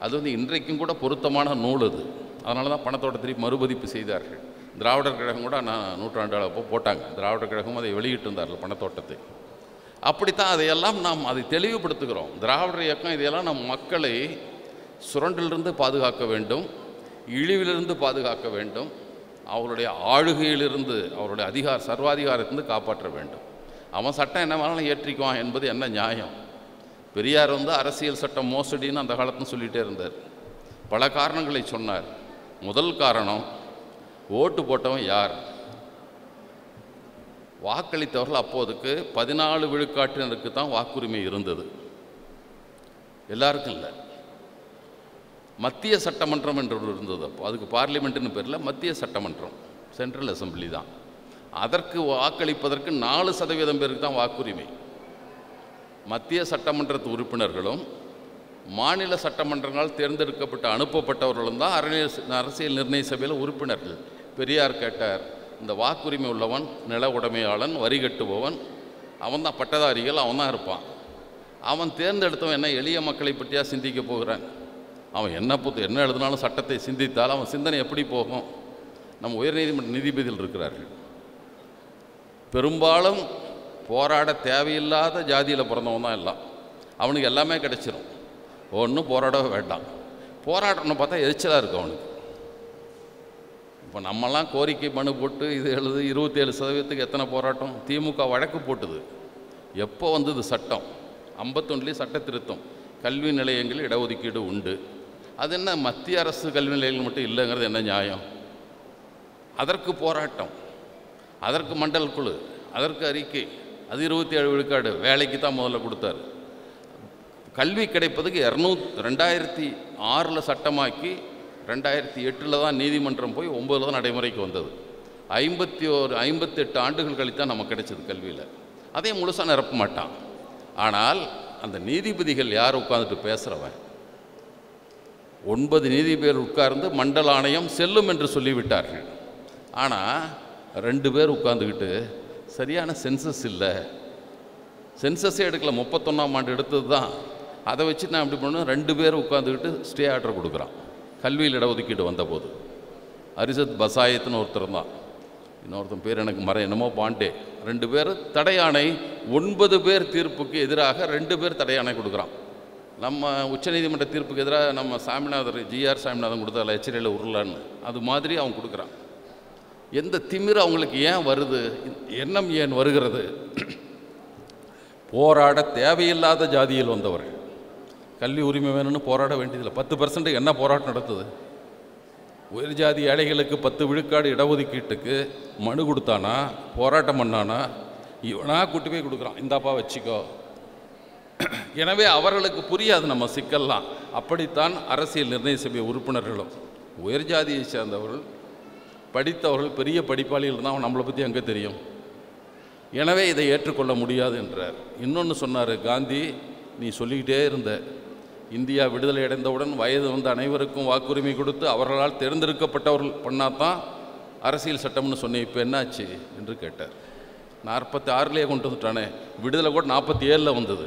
அது இன்றைக்கும் கூட பொருத்தமான நூல் அது. அதனால தான் பணத்தோட்ட திருப்பி மறுபதிப்பு செய்தார்கள். திராவிடர் கழகம் கூட நூற்றாண்டு அப்போ போட்டாங்க, திராவிடர் கழகம் அதை வெளியிட்டு இருந்தார்கள் பணத்தோட்டத்தை. அப்படித்தான் அதையெல்லாம் நாம் அதை தெளிவுபடுத்துகிறோம். திராவிடர் இயக்கம் இதையெல்லாம் நம் மக்களை சுரண்டிலிருந்து பாதுகாக்க வேண்டும், இழிவிலிருந்து பாதுகாக்க வேண்டும், அவருடைய ஆளுகையிலிருந்து, அவருடைய சர்வாதிகாரத்திலிருந்து காப்பாற்ற வேண்டும். அவன் சட்டம் என்ன வேணாலும் ஏற்றிக்குவான் என்பது என்ன நியாயம்? பெரியார் அரசியல் சட்டம் மோசடின்னு அந்த காலத்தில் சொல்லிகிட்டே இருந்தார். பல காரணங்களை சொன்னார். முதல் காரணம், ஓட்டு போட்டவன் யார்? வாக்களித்தவர்கள் அப்போதுக்கு 14 விழுக்காட்டினருக்கு தான் வாக்குரிமை இருந்தது, எல்லாருக்கும் இல்லை. மத்திய சட்டமன்றம் என்று இருந்தது. அப்போ அதுக்கு பார்லிமெண்ட்டுன்னு பேரில் மத்திய சட்டமன்றம், சென்ட்ரல் அசம்பிளி தான். அதற்கு வாக்களிப்பதற்கு 4% பேருக்கு தான் வாக்குரிமை. மத்திய சட்டமன்றத்து உறுப்பினர்களும் மாநில சட்டமன்றங்களால் தேர்ந்தெடுக்கப்பட்ட அனுப்பப்பட்டவர்களும் தான் அரசியல் நிர்ணய சபையில் உறுப்பினர்கள். பெரியார் கேட்டார், இந்த வாக்குரிமை உள்ளவன் நில உடைமையாளன், வரி கட்டுபவன், அவன் தான் பட்டதாரிகள், அவன் தான் இருப்பான். அவன் தேர்ந்தெடுத்தவன் என்ன எளிய மக்களை பற்றியா சிந்திக்க போகிறான்? அவன் என்ன எழுதினாலும் சட்டத்தை சிந்தித்தால் அவன் சிந்தனை எப்படி போகும்? நம்ம உயர்நீதிமன்ற நீதிபதிகள் இருக்கிறார்கள், பெரும்பாலும் போராட தேவையில்லாத ஜாதியில் பிறந்தவன் தான் எல்லாம், அவனுக்கு எல்லாமே கிடைச்சிடும், ஒன்றும் போராடவே வேண்டாம். போராடணும்னு பார்த்தா எரிச்சலாக இருக்கும் அவனுக்கு. இப்போ நம்மலாம் கோரிக்கை மனு போட்டு இது 27% எத்தனை போராட்டம்? திமுக வழக்கு போட்டுது. எப்போ வந்தது சட்டம்? 51 சட்ட திருத்தம், கல்வி நிலையங்களில் இடஒதுக்கீடு உண்டு. அது என்ன மத்திய அரசு கல்வி நிலையங்கள் மட்டும் இல்லைங்கிறது என்ன நியாயம்? அதற்கு போராட்டம், அதற்கு மண்டல் குழு, அதற்கு அறிக்கை, அது 27 விழுக்காடு வேலைக்கு தான் முதல்ல கொடுத்தாரு. கல்வி கிடைப்பதுக்கு 2006 சட்டமாக்கி 2008 தான் நீதிமன்றம் போய் 9 தான் நடைமுறைக்கு வந்தது. 58 ஆண்டுகள் கழித்தான் நமக்கு கிடைச்சது கல்வியில். அதையும் முழுசாக நிரப்ப மாட்டான். ஆனால் அந்த நீதிபதிகள் யார் உட்கார்ந்துட்டு பேசுகிறவன்? 9 நீதிபதிகள் உட்கார்ந்து மண்டல ஆணையம் செல்லும் என்று சொல்லிவிட்டார்கள். ஆனால் 2 பேர் உட்கார்ந்துக்கிட்டு சரியான சென்சஸ் இல்லை, சென்சஸே எடுக்கல, 31ஆம் ஆண்டு எடுத்தது தான், அதை வச்சு நான் எப்படி பண்ணணும்? 2 பேர் உட்காந்துக்கிட்டு ஸ்டே ஆர்டர் கொடுக்குறான். கல்வியில் இடஒதுக்கீடு வந்தபோது அரிசத் பசாயத்துன்னு ஒருத்தர் தான், இன்னொருத்தன் பேர் எனக்கு என்னமோ பாண்டே, 2 பேர் தடையாணை, 9 பேர் தீர்ப்புக்கு எதிராக 2 பேர் தடையாணை கொடுக்குறான். நம்ம உச்சநீதிமன்ற தீர்ப்புக்கு எதிராக நம்ம சாமிநாதர் GR சாமிநாதன் கொடுத்தால எச்சரியில் உருளான்னு, அது மாதிரி அவன் கொடுக்குறான். எந்த திமிரு அவங்களுக்கு ஏன் வருது? எண்ணம் ஏன் வருகிறது? போராட தேவையில்லாத ஜாதியில் வந்தவர்கள். கல்வி உரிமை வேணும்னு போராட வேண்டியதில்லை. 10% என்ன போராட்டம் நடத்துது? உயர் ஜாதி ஏழைகளுக்கு 10 விழுக்காடு இடஒதுக்கீட்டுக்கு மனு கொடுத்தானா, போராட்டம் பண்ணானா? இவனா கூட்டி போய் கொடுக்குறான், இந்தாப்பா வச்சுக்கோ. எனவே அவர்களுக்கு புரியாது நம்ம சிக்கல்லாம். அப்படித்தான் அரசியல் நிர்ணய சபை உறுப்பினர்களும் உயர் ஜாதியை சேர்ந்தவர்கள், படித்தவர்கள், பெரிய படிப்பாளிகள் தான், நம்மளை பற்றி அங்கே தெரியும். எனவே இதை ஏற்றுக்கொள்ள முடியாது என்றார். இன்னொன்று சொன்னார் காந்தி, நீ சொல்லிக்கிட்டே இருந்த இந்தியா விடுதலை அடைந்தவுடன் வயது வந்து அனைவருக்கும் வாக்குரிமை கொடுத்து அவர்களால் தேர்ந்தெடுக்கப்பட்டவர்கள் பண்ணாதான் அரசியல் சட்டம்னு சொன்னேன். இப்போ என்னாச்சு என்று கேட்டார். 46லேயே கொண்டு வந்துட்டானே, விடுதலை கூட 47ல் வந்தது,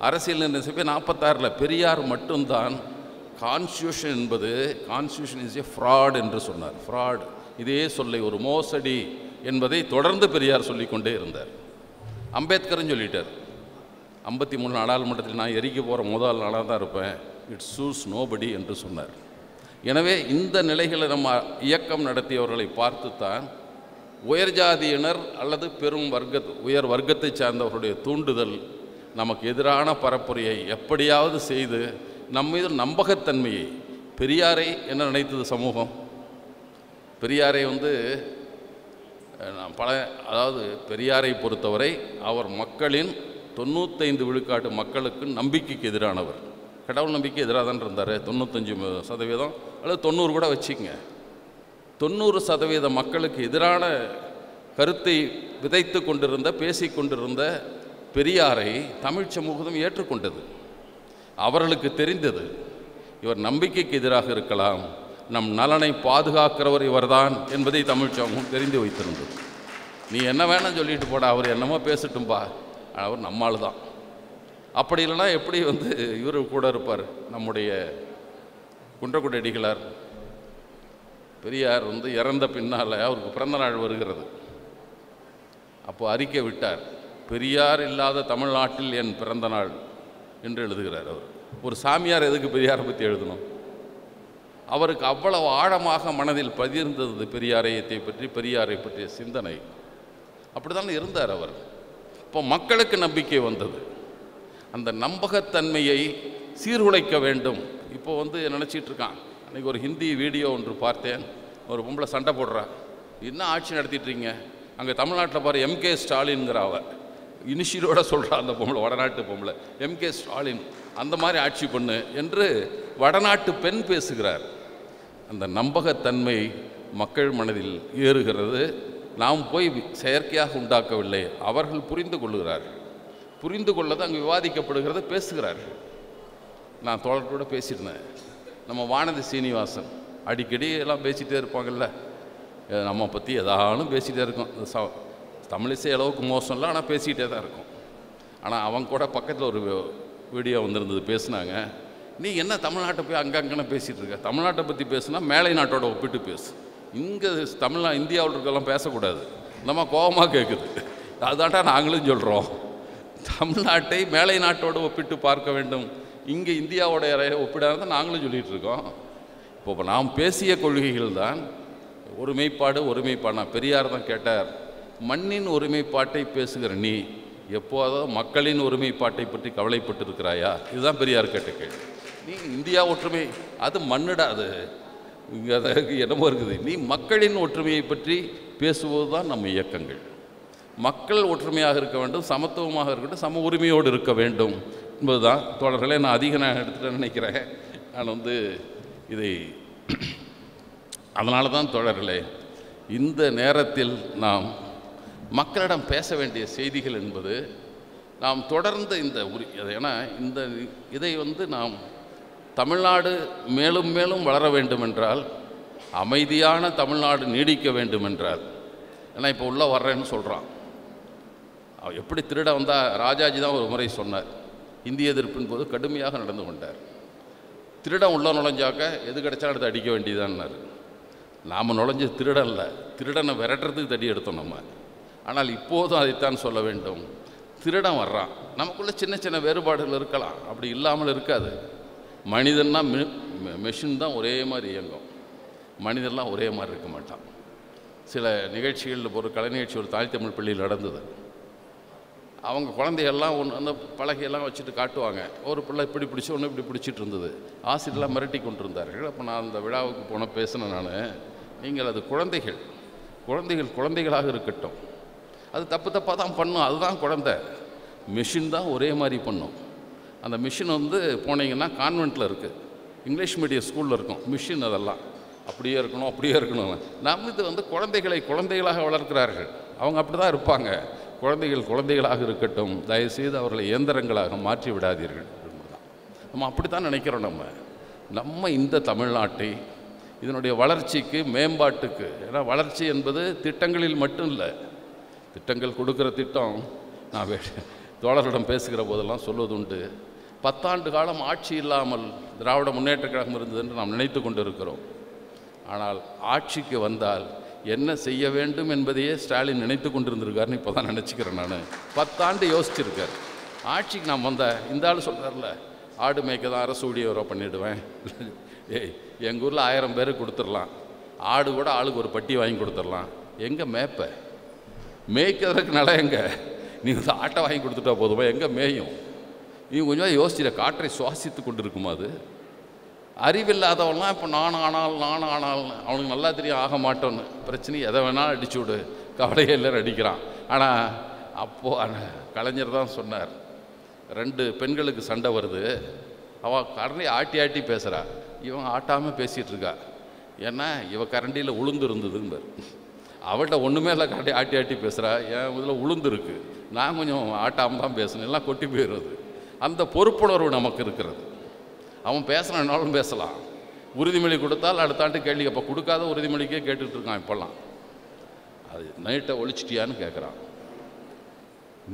அரசியல் நிர்ணயம் 46ல். பெரியார் மட்டும்தான் கான்ஸ்டியூஷன் என்பது கான்ஸ்டியூஷன் இஸ் ஏ ஃப்ராட் என்று சொன்னார். ஃப்ராட், இதே சொல்லை, ஒரு மோசடி என்பதை தொடர்ந்து பெரியார் சொல்லிக்கொண்டே இருந்தார். அம்பேத்கரும் சொல்லிட்டார், 53 நாடாளுமன்றத்தில் நான் எரிக்க போகிற முதல் நாளாக தான் இருப்பேன், இட் சூஸ் நோபடி என்று சொன்னார். எனவே இந்த நிலைகளை நம்ம இயக்கம் நடத்தியவர்களை பார்த்துத்தான் உயர் ஜாதியினர் அல்லது உயர் வர்க்கத்தை சார்ந்தவர்களுடைய தூண்டுதல் நமக்கு எதிரான பரப்புரையை எப்படியாவது செய்து நம்மீது நம்பகத்தன்மையை, பெரியாரை என்ன நினைத்தது சமூகம்? பெரியாரை அதாவது பெரியாரை பொறுத்தவரை அவர் மக்களின் 95 விழுக்காட்டு மக்களுக்கு நம்பிக்கைக்கு எதிரானவர். கடவுள் நம்பிக்கை எதிராக தான் இருந்தார். 95% அல்லது 90 கூட வச்சுக்கங்க. 90% மக்களுக்கு எதிரான கருத்தை விதைத்து கொண்டிருந்த, பேசி கொண்டிருந்த பெரியாரை தமிழ் சமூகம் ஏற்றுக்கொண்டது. அவர்களுக்கு தெரிந்தது, இவர் நம்பிக்கைக்கு எதிராக இருக்கலாம், நம் நலனை பாதுகாக்கிறவர் இவர்தான் என்பதை தமிழ் சமூகம் தெரிந்து வைத்திருந்தது. நீ என்ன வேணாம் சொல்லிட்டு போடா, அவர் என்னமோ பேசட்டும்பா, அவர் நம்மால் தான். அப்படி இல்லைனா எப்படி இவர் கூட இருப்பார்? நம்முடைய குன்றக்குடி அடிகளார் பெரியார் இறந்த பின்னால் அவருக்கு பிறந்த நாள் வருகிறது. அப்போ அறிக்கை விட்டார், பெரியார் இல்லாத தமிழ்நாட்டில் என் பிறந்த நாள் என்று எழுதுகிறார். அவர் ஒரு சாமியார் எதுக்கு பெரியாரை பற்றி எழுதணும்? அவருக்கு அவ்வளவு ஆழமாக மனதில் பதிர்ந்தது பெரியாரையத்தை பற்றி, பெரியாரை பற்றிய சிந்தனை. அப்படி தான் இருந்தார் அவர். இப்போ மக்களுக்கு நம்பிக்கை வந்தது. அந்த நம்பகத்தன்மையை சீர்குலைக்க வேண்டும். இப்போ நினச்சிட்டு இருக்கான். அன்றைக்கி ஒரு ஹிந்தி வீடியோ ஒன்று பார்த்தேன். ஒரு பொம்பளை சண்டை போடுறா, என்ன ஆட்சி நடத்திட்டுறீங்க அங்கே தமிழ்நாட்டில் பாரு, எம்கே ஸ்டாலின்ங்கிற அவர் இனிஷியலோட சொல்கிறா அந்த பொம்பளை, வடநாட்டு பொம்பளை, எம்கே ஸ்டாலின் அந்த மாதிரி ஆட்சி பண்ணு என்று வடநாட்டு பெண் பேசுகிறார். அந்த நம்பகத்தன்மை மக்கள் மனதில் ஏறுகிறது. நாம் போய் செயற்கையாக உண்டாக்கவில்லை, அவர்கள் புரிந்து கொள்ளுகிறார்கள். புரிந்து கொள்ளது அங்கே விவாதிக்கப்படுகிறது, பேசுகிறார்கள். நான் தோழர்களோட பேசியிருந்தேன். நம்ம வானதி சீனிவாசன் அடிக்கடி எல்லாம் பேசிகிட்டே இருப்பாங்கல்ல, நம்ம பற்றி எதாலும் பேசிகிட்டே இருக்கோம். தமிழிசை அளவுக்கு மோசம் இல்லை, ஆனால் பேசிக்கிட்டே தான் இருக்கும். ஆனால் அவங்க கூட பக்கத்தில் ஒரு வீடியோ வந்திருந்தது, பேசுனாங்க, நீ என்ன தமிழ்நாட்டை போய் அங்கங்கன்னு பேசிகிட்டு இருக்க, தமிழ்நாட்டை பற்றி பேசுனா மேலை நாட்டோட ஒப்பிட்டு பேசு, இங்கே இந்தியாவில் இருக்கலாம் பேசக்கூடாது. நம்ம கோபமாக கேட்குது. அதுதான்டா நாங்களும் சொல்கிறோம், தமிழ்நாட்டை மேலை நாட்டோடு ஒப்பிட்டு பார்க்க வேண்டும், இங்கே இந்தியாவோட ஒப்பிடாத நாங்களும் சொல்லிகிட்டு இருக்கோம். இப்போ நாம் பேசிய கொள்கைகள் தான் ஒருமைப்பாடு. பெரியார் தான் கேட்டார், மண்ணின் ஒருமைப்பாட்டை பேசுகிற நீ எப்போதாவது மக்களின் ஒருமைப்பாட்டை பற்றி கவலைப்பட்டிருக்கிறாயா? இதுதான் பெரியார் கேட்ட கேள்வி. நீ இந்தியா ஒற்றுமை, அது மண்ணுடா, அது இங்கே அதற்கு என்னமோ இருக்குது. நீ மக்களின் ஒற்றுமையை பற்றி பேசுவது தான் நம்ம இயக்கங்கள். மக்கள் ஒற்றுமையாக இருக்க வேண்டும், சமத்துவமாக இருக்கட்டும், சம உரிமையோடு இருக்க வேண்டும் என்பதுதான். தோழர்களே, நான் அதிகம் எடுத்துகிட்டு நினைக்கிறேன். நான் இதை அதனால தான் தோழர்களே, இந்த நேரத்தில் நாம் மக்களிடம் பேச வேண்டிய செய்திகள் என்பது நாம் தொடர்ந்து ஏன்னா இதை நாம் தமிழ்நாடு மேலும் மேலும் வளர வேண்டுமென்றால், அமைதியான தமிழ்நாடு நீடிக்க வேண்டுமென்றால், ஏன்னா இப்போ உள்ளே வர்றேன்னு சொல்கிறான். எப்படி திருட வந்தால் ராஜாஜி தான் ஒரு முறை சொன்னார், இந்திய எதிர்ப்பின் போது கடுமையாக நடந்து கொண்டார். திருடன் உள்ள நுழைஞ்சாக்க எது கிடைச்சாலும் எடுத்து அடிக்க வேண்டியதான்னார். நாம் நுழைஞ்ச திருடன் இல்லை, திருடனை விரட்டுறதுக்கு தடி எடுத்தோம் நம்ம. ஆனால் இப்போதும் அதைத்தான் சொல்ல வேண்டும். திருடன் வர்றான், நமக்குள்ளே சின்ன சின்ன வேறுபாடுகள் இருக்கலாம், அப்படி இல்லாமல் இருக்காது. மனிதன்னா மெஷின் தான் ஒரே மாதிரி இயங்கும், மனிதன்லாம் ஒரே மாதிரி இருக்க மாட்டான். சில நிகழ்ச்சிகளில் ஒரு கலை நிகழ்ச்சி ஒரு தாய் தமிழ் பள்ளியில் நடந்தது. அவங்க குழந்தைகள்லாம் அந்த பலகையெல்லாம் வச்சுட்டு காட்டுவாங்க. ஒரு பிள்ளை இப்படி பிடிச்சி ஒன்று இப்படி பிடிச்சிட்டு இருந்தது. ஆசிரியர்லாம் மிரட்டி கொண்டு இருந்தார்கள். அப்போ நான் அந்த விழாவுக்கு போன பேசினேன் நான், நீங்கள் அது குழந்தைகளாக இருக்கட்டும், அது தப்பாக தான் பண்ணும், அதுதான் குழந்தை. மிஷின் தான் ஒரே மாதிரி பண்ணும். அந்த மிஷின் போனீங்கன்னா கான்வெண்ட்டில் இருக்குது, இங்கிலீஷ் மீடியம் ஸ்கூலில் இருக்கும் மிஷின். அதெல்லாம் அப்படியே இருக்கணும். நம்ம இது குழந்தைகளாக வளர்க்கிறார்கள். அவங்க அப்படி தான் இருப்பாங்க. குழந்தைகளாக இருக்கட்டும், தயவுசெய்து அவர்களை இயந்திரங்களாக மாற்றி விடாதீர்கள் என்பதுதான். நம்ம அப்படித்தான் நினைக்கிறோம். நம்ம இந்த தமிழ்நாட்டை இதனுடைய வளர்ச்சிக்கு, மேம்பாட்டுக்கு, ஏன்னா வளர்ச்சி என்பது திட்டங்களில் மட்டும் இல்லை. திட்டங்கள் கொடுக்குற திட்டம் நான் தோழர்களிடம் பேசுகிற போதெல்லாம் சொல்வது உண்டு. 10 ஆண்டு காலம் ஆட்சி இல்லாமல் திராவிட முன்னேற்ற கழகம் இருந்தது என்று நாம் நினைத்து கொண்டு இருக்கிறோம். ஆனால் ஆட்சிக்கு வந்தால் என்ன செய்ய வேண்டும் என்பதையே ஸ்டாலின் நினைத்து கொண்டிருந்திருக்காருன்னு இப்போ தான் நினச்சிக்கிறேன். நான் 10 ஆண்டு யோசிச்சிருக்கார். ஆட்சிக்கு நான் வந்தேன், இந்த ஆள் சொல்கிறார்ல, ஆடு மேய்க்க தான் அரசு ஊழியரை பண்ணிவிடுவேன். எங்கள் ஊரில் 1000 பேருக்கு கொடுத்துடலாம், ஆடு கூட ஆளுக்கு ஒரு பட்டி வாங்கி கொடுத்துடலாம். எங்கே மேய்ப்ப? மேய்க்கிறதுக்கு நிலம் எங்கே? நீ வந்து ஆட்டை வாங்கி கொடுத்துட்டா போதுமா? எங்கே மேயும்? நீ கொஞ்சம் யோசிச்சிட. காற்றை சுவாசித்து கொண்டு இருக்குமா அது? அறிவில்லாதவன்லாம் இப்போ நான் ஆனால் அவனுக்கு நல்லா தெரியும் ஆக மாட்டோன்னு. பிரச்சனை எதை வேணாலும் அடிச்சு விடு, கவலையே இல்லை அடிக்கிறான். ஆனால் அப்போது கலைஞர் தான் சொன்னார், 2 பெண்களுக்கு சண்டை வருது, அவள் கரண்டி ஆட்டி ஆட்டி பேசுகிறா, இவன் ஆட்டாமல் பேசிகிட்டு இருக்கா. ஏன்னா இவ கரண்டியில் உளுந்து இருந்ததுங்கிறார். அவள்கிட்ட ஒன்றுமே இல்லை, கரண்டி ஆட்டி ஆட்டி பேசுகிறா, என் இதில் உளுந்து இருக்குது, நான் கொஞ்சம் ஆட்டாமல் தான் பேசணும், எல்லாம் கொட்டி போயிடுறது. அந்த பொறுப்புணர்வு நமக்கு இருக்கிறது. அவன் பேசுகிறான், என்னாலும் பேசலாம். உறுதிமொழி கொடுத்தால் அடுத்த ஆண்டு கேள்வி, அப்போ கொடுக்காத உறுதிமொழிக்கே கேட்டுட்ருக்கான். இப்போல்லாம் அது நீட்டை ஒழிச்சிட்டியான்னு கேட்குறான்.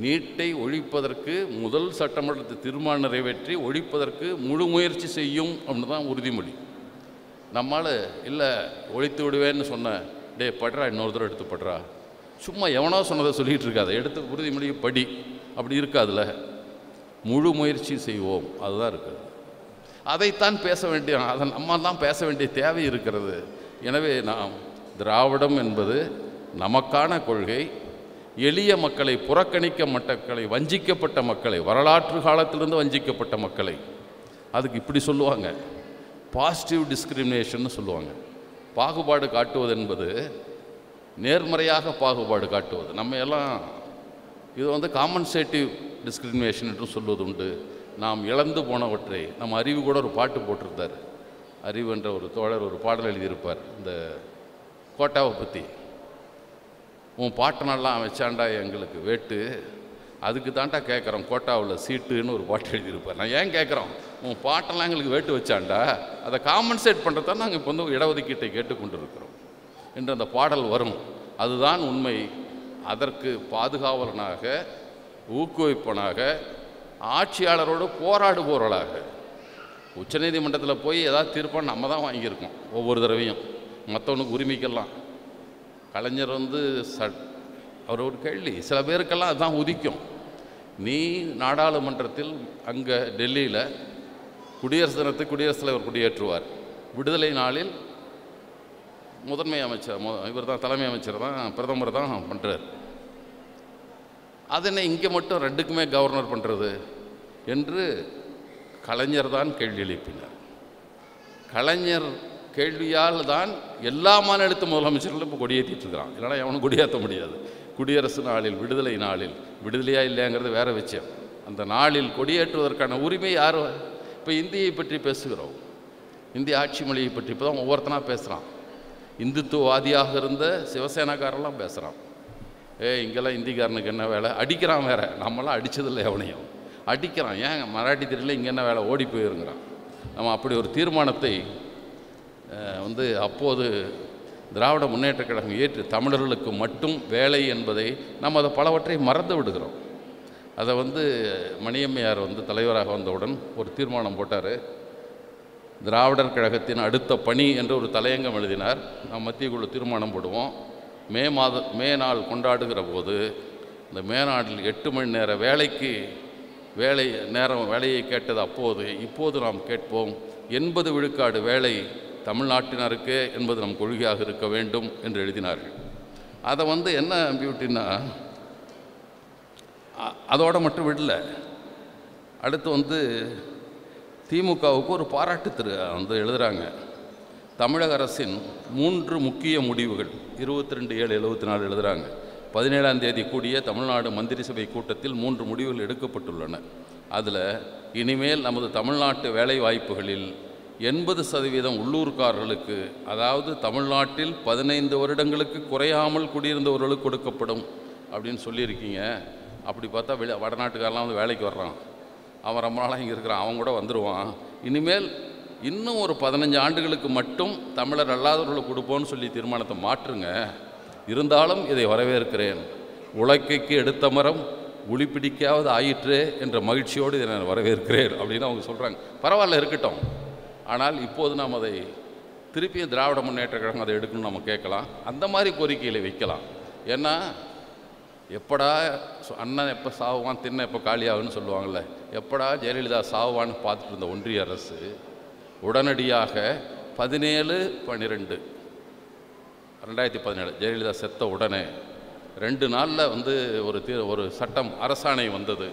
நீட்டை ஒழிப்பதற்கு முதல் சட்டமன்றத்தை தீர்மானம் நிறைவேற்றி ஒழிப்பதற்கு முழு முயற்சி செய்யும் அப்படின்னு தான் உறுதிமொழி. நம்மளால் இல்லை ஒழித்து விடுவேன்னு சொன்ன, டே படுறா, இன்னொரு தடவை எடுத்து படுறா, சும்மா எவனோ சொன்னதை சொல்லிகிட்டு இருக்காது, எடுத்து உறுதிமொழி படி, அப்படி இருக்காதுல்ல. முழு முயற்சி செய்வோம், அதுதான் இருக்குது. அதைத்தான் பேச வேண்டிய, அதை நம்ம தான் பேச வேண்டிய தேவை இருக்கிறது. எனவே நாம் திராவிடம் என்பது நமக்கான கொள்கை. எளிய மக்களை, புறக்கணிக்க மக்களை, வஞ்சிக்கப்பட்ட மக்களை, வரலாற்று காலத்திலிருந்து வஞ்சிக்கப்பட்ட மக்களை, அதுக்கு இப்படி சொல்லுவாங்க, பாசிட்டிவ் டிஸ்கிரிமினேஷன் சொல்லுவாங்க. பாகுபாடு காட்டுவது என்பது நேர்மறையாக பாகுபாடு காட்டுவது. நம்ம எல்லாம் இது வந்து காம்பன்சேட்டிவ் டிஸ்கிரிமினேஷன் என்று சொல்வது உண்டு. நாம் இழந்து போனவற்றை, நம்ம அறிவு கூட ஒரு பாட்டு போட்டிருந்தார். அறிவு என்ற ஒரு தோழர் ஒரு பாடல் எழுதியிருப்பார் இந்த கோட்டாவை பற்றி. உன் பாட்டனெல்லாம் வச்சாண்டா எங்களுக்கு வேட்டு, அதுக்கு தாண்டா கேட்குறோம் கோட்டாவில் சீட்டுன்னு ஒரு பாட்டு எழுதியிருப்பார். நான் ஏன் கேட்குறோம், உன் பாட்டெல்லாம் எங்களுக்கு வேட்டு வச்சாண்டா, அதை காம்பன்சேட் பண்ணுறதான் நாங்கள் இப்போ வந்து இடஒதுக்கீட்டை கேட்டுக்கொண்டு இருக்கிறோம் என்று அந்த பாடல் வரும். அதுதான் உண்மை. அதற்கு பாதுகாவலனாக, ஊக்குவிப்பனாக, ஆட்சியாளரோடு போராடுபவர்களாக உச்சநீதிமன்றத்தில் போய் ஏதாவது தீர்ப்பான்னு நம்ம தான் வாங்கியிருக்கோம் ஒவ்வொரு தடவையும். மற்றவனுக்கு உரிமைக்கெல்லாம் கலைஞர் வந்து அவர் ஒரு கேள்வி, சில பேருக்கெல்லாம் அதுதான் உதிக்கும். நீ நாடாளுமன்றத்தில் அங்கே டெல்லியில் குடியரசு தினத்தை குடியரசுத் தலைவர் கொடியேற்றுவார். விடுதலை நாளில் முதன்மை அமைச்சர், இவர் தான் தலைமை அமைச்சர் தான், பிரதமர் தான் பண்ணுறார். அதனை இங்கே மட்டும் 2க்குமே கவர்னர் பண்ணுறது என்று கலைஞர் தான் கேள்வி எழுப்பினார். கலைஞர் கேள்வியால் தான் எல்லா மாநிலத்து முதலமைச்சர்களும் இப்போ கொடியேற்றிட்டு இருக்கிறான். இல்லைனா எவனும் கொடியேற்ற முடியாது. குடியரசு நாளில், விடுதலை நாளில், விடுதலையா இல்லையாங்கிறது வேற விஷயம். அந்த நாளில் கொடியேற்றுவதற்கான உரிமை யார்? இப்போ இந்தியை பற்றி பேசுகிறோம், இந்திய ஆட்சி மொழியை பற்றி இப்போ தான் ஒவ்வொருத்தனாக பேசுகிறான். இந்துத்துவவாதியாக இருந்த சிவசேனாக்காரெல்லாம் பேசுகிறான். இங்கெல்லாம் இந்திக்காரனுக்கு என்ன வேலை, அடிக்கிறான் வேற. நம்மளாம் அடித்ததில்லை, எவனையும் அடிக்கிறான். ஏன் மராட்டி தெரியல, இங்கே என்ன வேலை, ஓடி போயிருங்கிறான். நம்ம அப்படி ஒரு தீர்மானத்தை வந்து அப்போது திராவிட முன்னேற்ற கழகம் ஏற்று தமிழர்களுக்கு மட்டும் வேலை என்பதை நம்ம அதை பலவற்றை மறந்து விடுகிறோம். அதை வந்து மணியம்மையார் வந்து தலைவராக வந்தவுடன் ஒரு தீர்மானம் போட்டார். திராவிடர் கழகத்தின் அடுத்த பணி என்று ஒரு தலையங்கம் எழுதினார். நாம் மத்திய குழு தீர்மானம் போடுவோம். மே நாள் கொண்டாடுகிற போது இந்த மே நாளில் 8 மணி நேர வேலையை கேட்டது அப்போது. இப்போது நாம் கேட்போம், 80 விழுக்காடு வேலை தமிழ்நாட்டினருக்கு என்பது நம் கொள்கையாக இருக்க வேண்டும் என்று எழுதினார்கள். அதை வந்து என்ன பியூட்டின்னா, அதோடு மட்டும் விடல. அடுத்து வந்து திமுகவுக்கு ஒரு பாராட்டு வந்து எழுதுகிறாங்க. தமிழக அரசின் 3 முக்கிய முடிவுகள் 22/7/74 எழுதுகிறாங்க. 17ஆம் தேதி கூடிய தமிழ்நாடு மந்திரி சபை கூட்டத்தில் 3 முடிவுகள் எடுக்கப்பட்டுள்ளன. அதில் இனிமேல் நமது தமிழ்நாட்டு வேலை வாய்ப்புகளில் 80% உள்ளூர்காரர்களுக்கு, அதாவது தமிழ்நாட்டில் 15 வருடங்களுக்கு குறையாமல் குடியிருந்தவர்களுக்கு கொடுக்கப்படும் அப்படின்னு சொல்லியிருக்கீங்க. அப்படி பார்த்தா வடநாட்டுக்காரெலாம் வந்து வேலைக்கு வர்றான். அவன் ரொம்ப நாளாக இங்கே இருக்கிறான், அவன் கூட வந்துடுவான். இனிமேல் இன்னும் ஒரு 15 ஆண்டுகளுக்கு மட்டும் தமிழர் அல்லாதவர்களுக்கு கொடுப்போன்னு சொல்லி தீர்மானத்தை மாற்றுங்க. இருந்தாலும் இதை வரவேற்கிறேன். உலக்கைக்கு எடுத்த மரம் உளிப்பிடிக்காவது ஆயிற்றே என்ற மகிழ்ச்சியோடு இதை நான் வரவேற்கிறேன் அப்படின்னு அவங்க சொல்கிறாங்க. பரவாயில்ல, இருக்கட்டும். ஆனால் இப்போது நாம் அதை திருப்பியும் திராவிட முன்னேற்ற கழகம் அதை எடுக்கணும்னு நம்ம கேட்கலாம். அந்த மாதிரி கோரிக்கையில் வைக்கலாம். ஏன்னா எப்படா அண்ணன் எப்போ சாவுவான், திண்ணை எப்போ காலியாகுன்னு சொல்லுவாங்கள்ல, எப்படா ஜெயலலிதா சாவுவான்னு பார்த்துட்டு இருந்த ஒன்றிய அரசு உடனடியாக 17/12/2017 ஜெயலலிதா செத்த உடனே 2 நாளில் வந்து ஒரு சட்டம் அரசாணை வந்தது.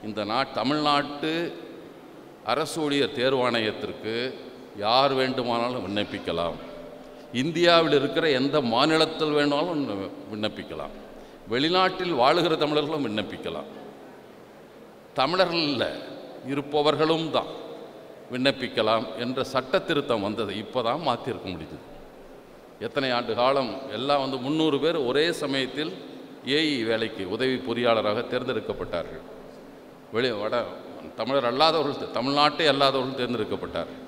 இந்த தமிழ்நாட்டு அரசு ஊழியர் தேர்வாணையத்திற்கு யார் வேண்டுமானாலும் விண்ணப்பிக்கலாம். இந்தியாவில் இருக்கிற எந்த மாநிலத்தில் வேணாலும் விண்ணப்பிக்கலாம். வெளிநாட்டில் வாழுகிற தமிழர்களும் விண்ணப்பிக்கலாம். தமிழர்களில் இருப்பவர்களும் தான் விண்ணப்பிக்கலாம் என்ற சட்ட திருத்தம் வந்தது. இப்போ தான் மாற்றிருக்க முடியுது. எத்தனை ஆண்டு காலம் எல்லாம் வந்து 300 பேர் ஒரே சமயத்தில் ஏஇ வேலைக்கு உதவி பொறியாளராக தேர்ந்தெடுக்கப்பட்டார்கள். தமிழர் அல்லாதவர்கள், தமிழ்நாட்டே அல்லாதவர்கள் தேர்ந்தெடுக்கப்பட்டார்கள்.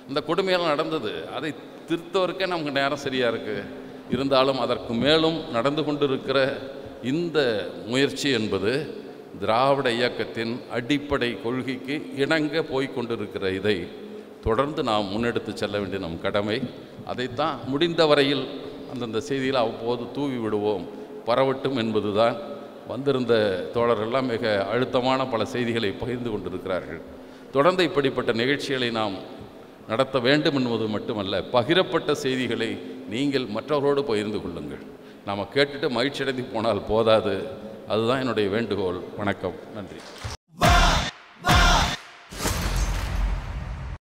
இந்த கொடுமையெல்லாம் நடந்தது. அதை திருத்தவருக்கே நமக்கு நேரம் சரியாக இருக்குது. இருந்தாலும் அதற்கு மேலும் நடந்து கொண்டிருக்கிற இந்த முயற்சி என்பது திராவிட இயக்கத்தின் அடிப்படை கொள்கைக்கு இணங்க போய்கொண்டிருக்கிற இதை தொடர்ந்து நாம் முன்னெடுத்து செல்ல வேண்டிய நம் கடமை. அதைத்தான் முடிந்த வரையில் அந்தந்த செய்தியில் அவ்வப்போது தூவி விடுவோம், பரவட்டும் என்பதுதான். வந்திருந்த தோழர்கள்லாம் மிக அழுத்தமான பல செய்திகளை பகிர்ந்து கொண்டிருக்கிறார்கள். தொடர்ந்து இப்படிப்பட்ட நிகழ்ச்சிகளை நாம் நடத்த வேண்டும் என்பது மட்டுமல்ல, பகிரப்பட்ட செய்திகளை நீங்கள் மற்றவர்களோடு பகிர்ந்து கொள்ளுங்கள். நாம் கேட்டுட்டு மகிழ்ச்சியடைந்து போனால் போதாது. அதுதான் என்னுடைய வேண்டுகோள். வணக்கம், நன்றி.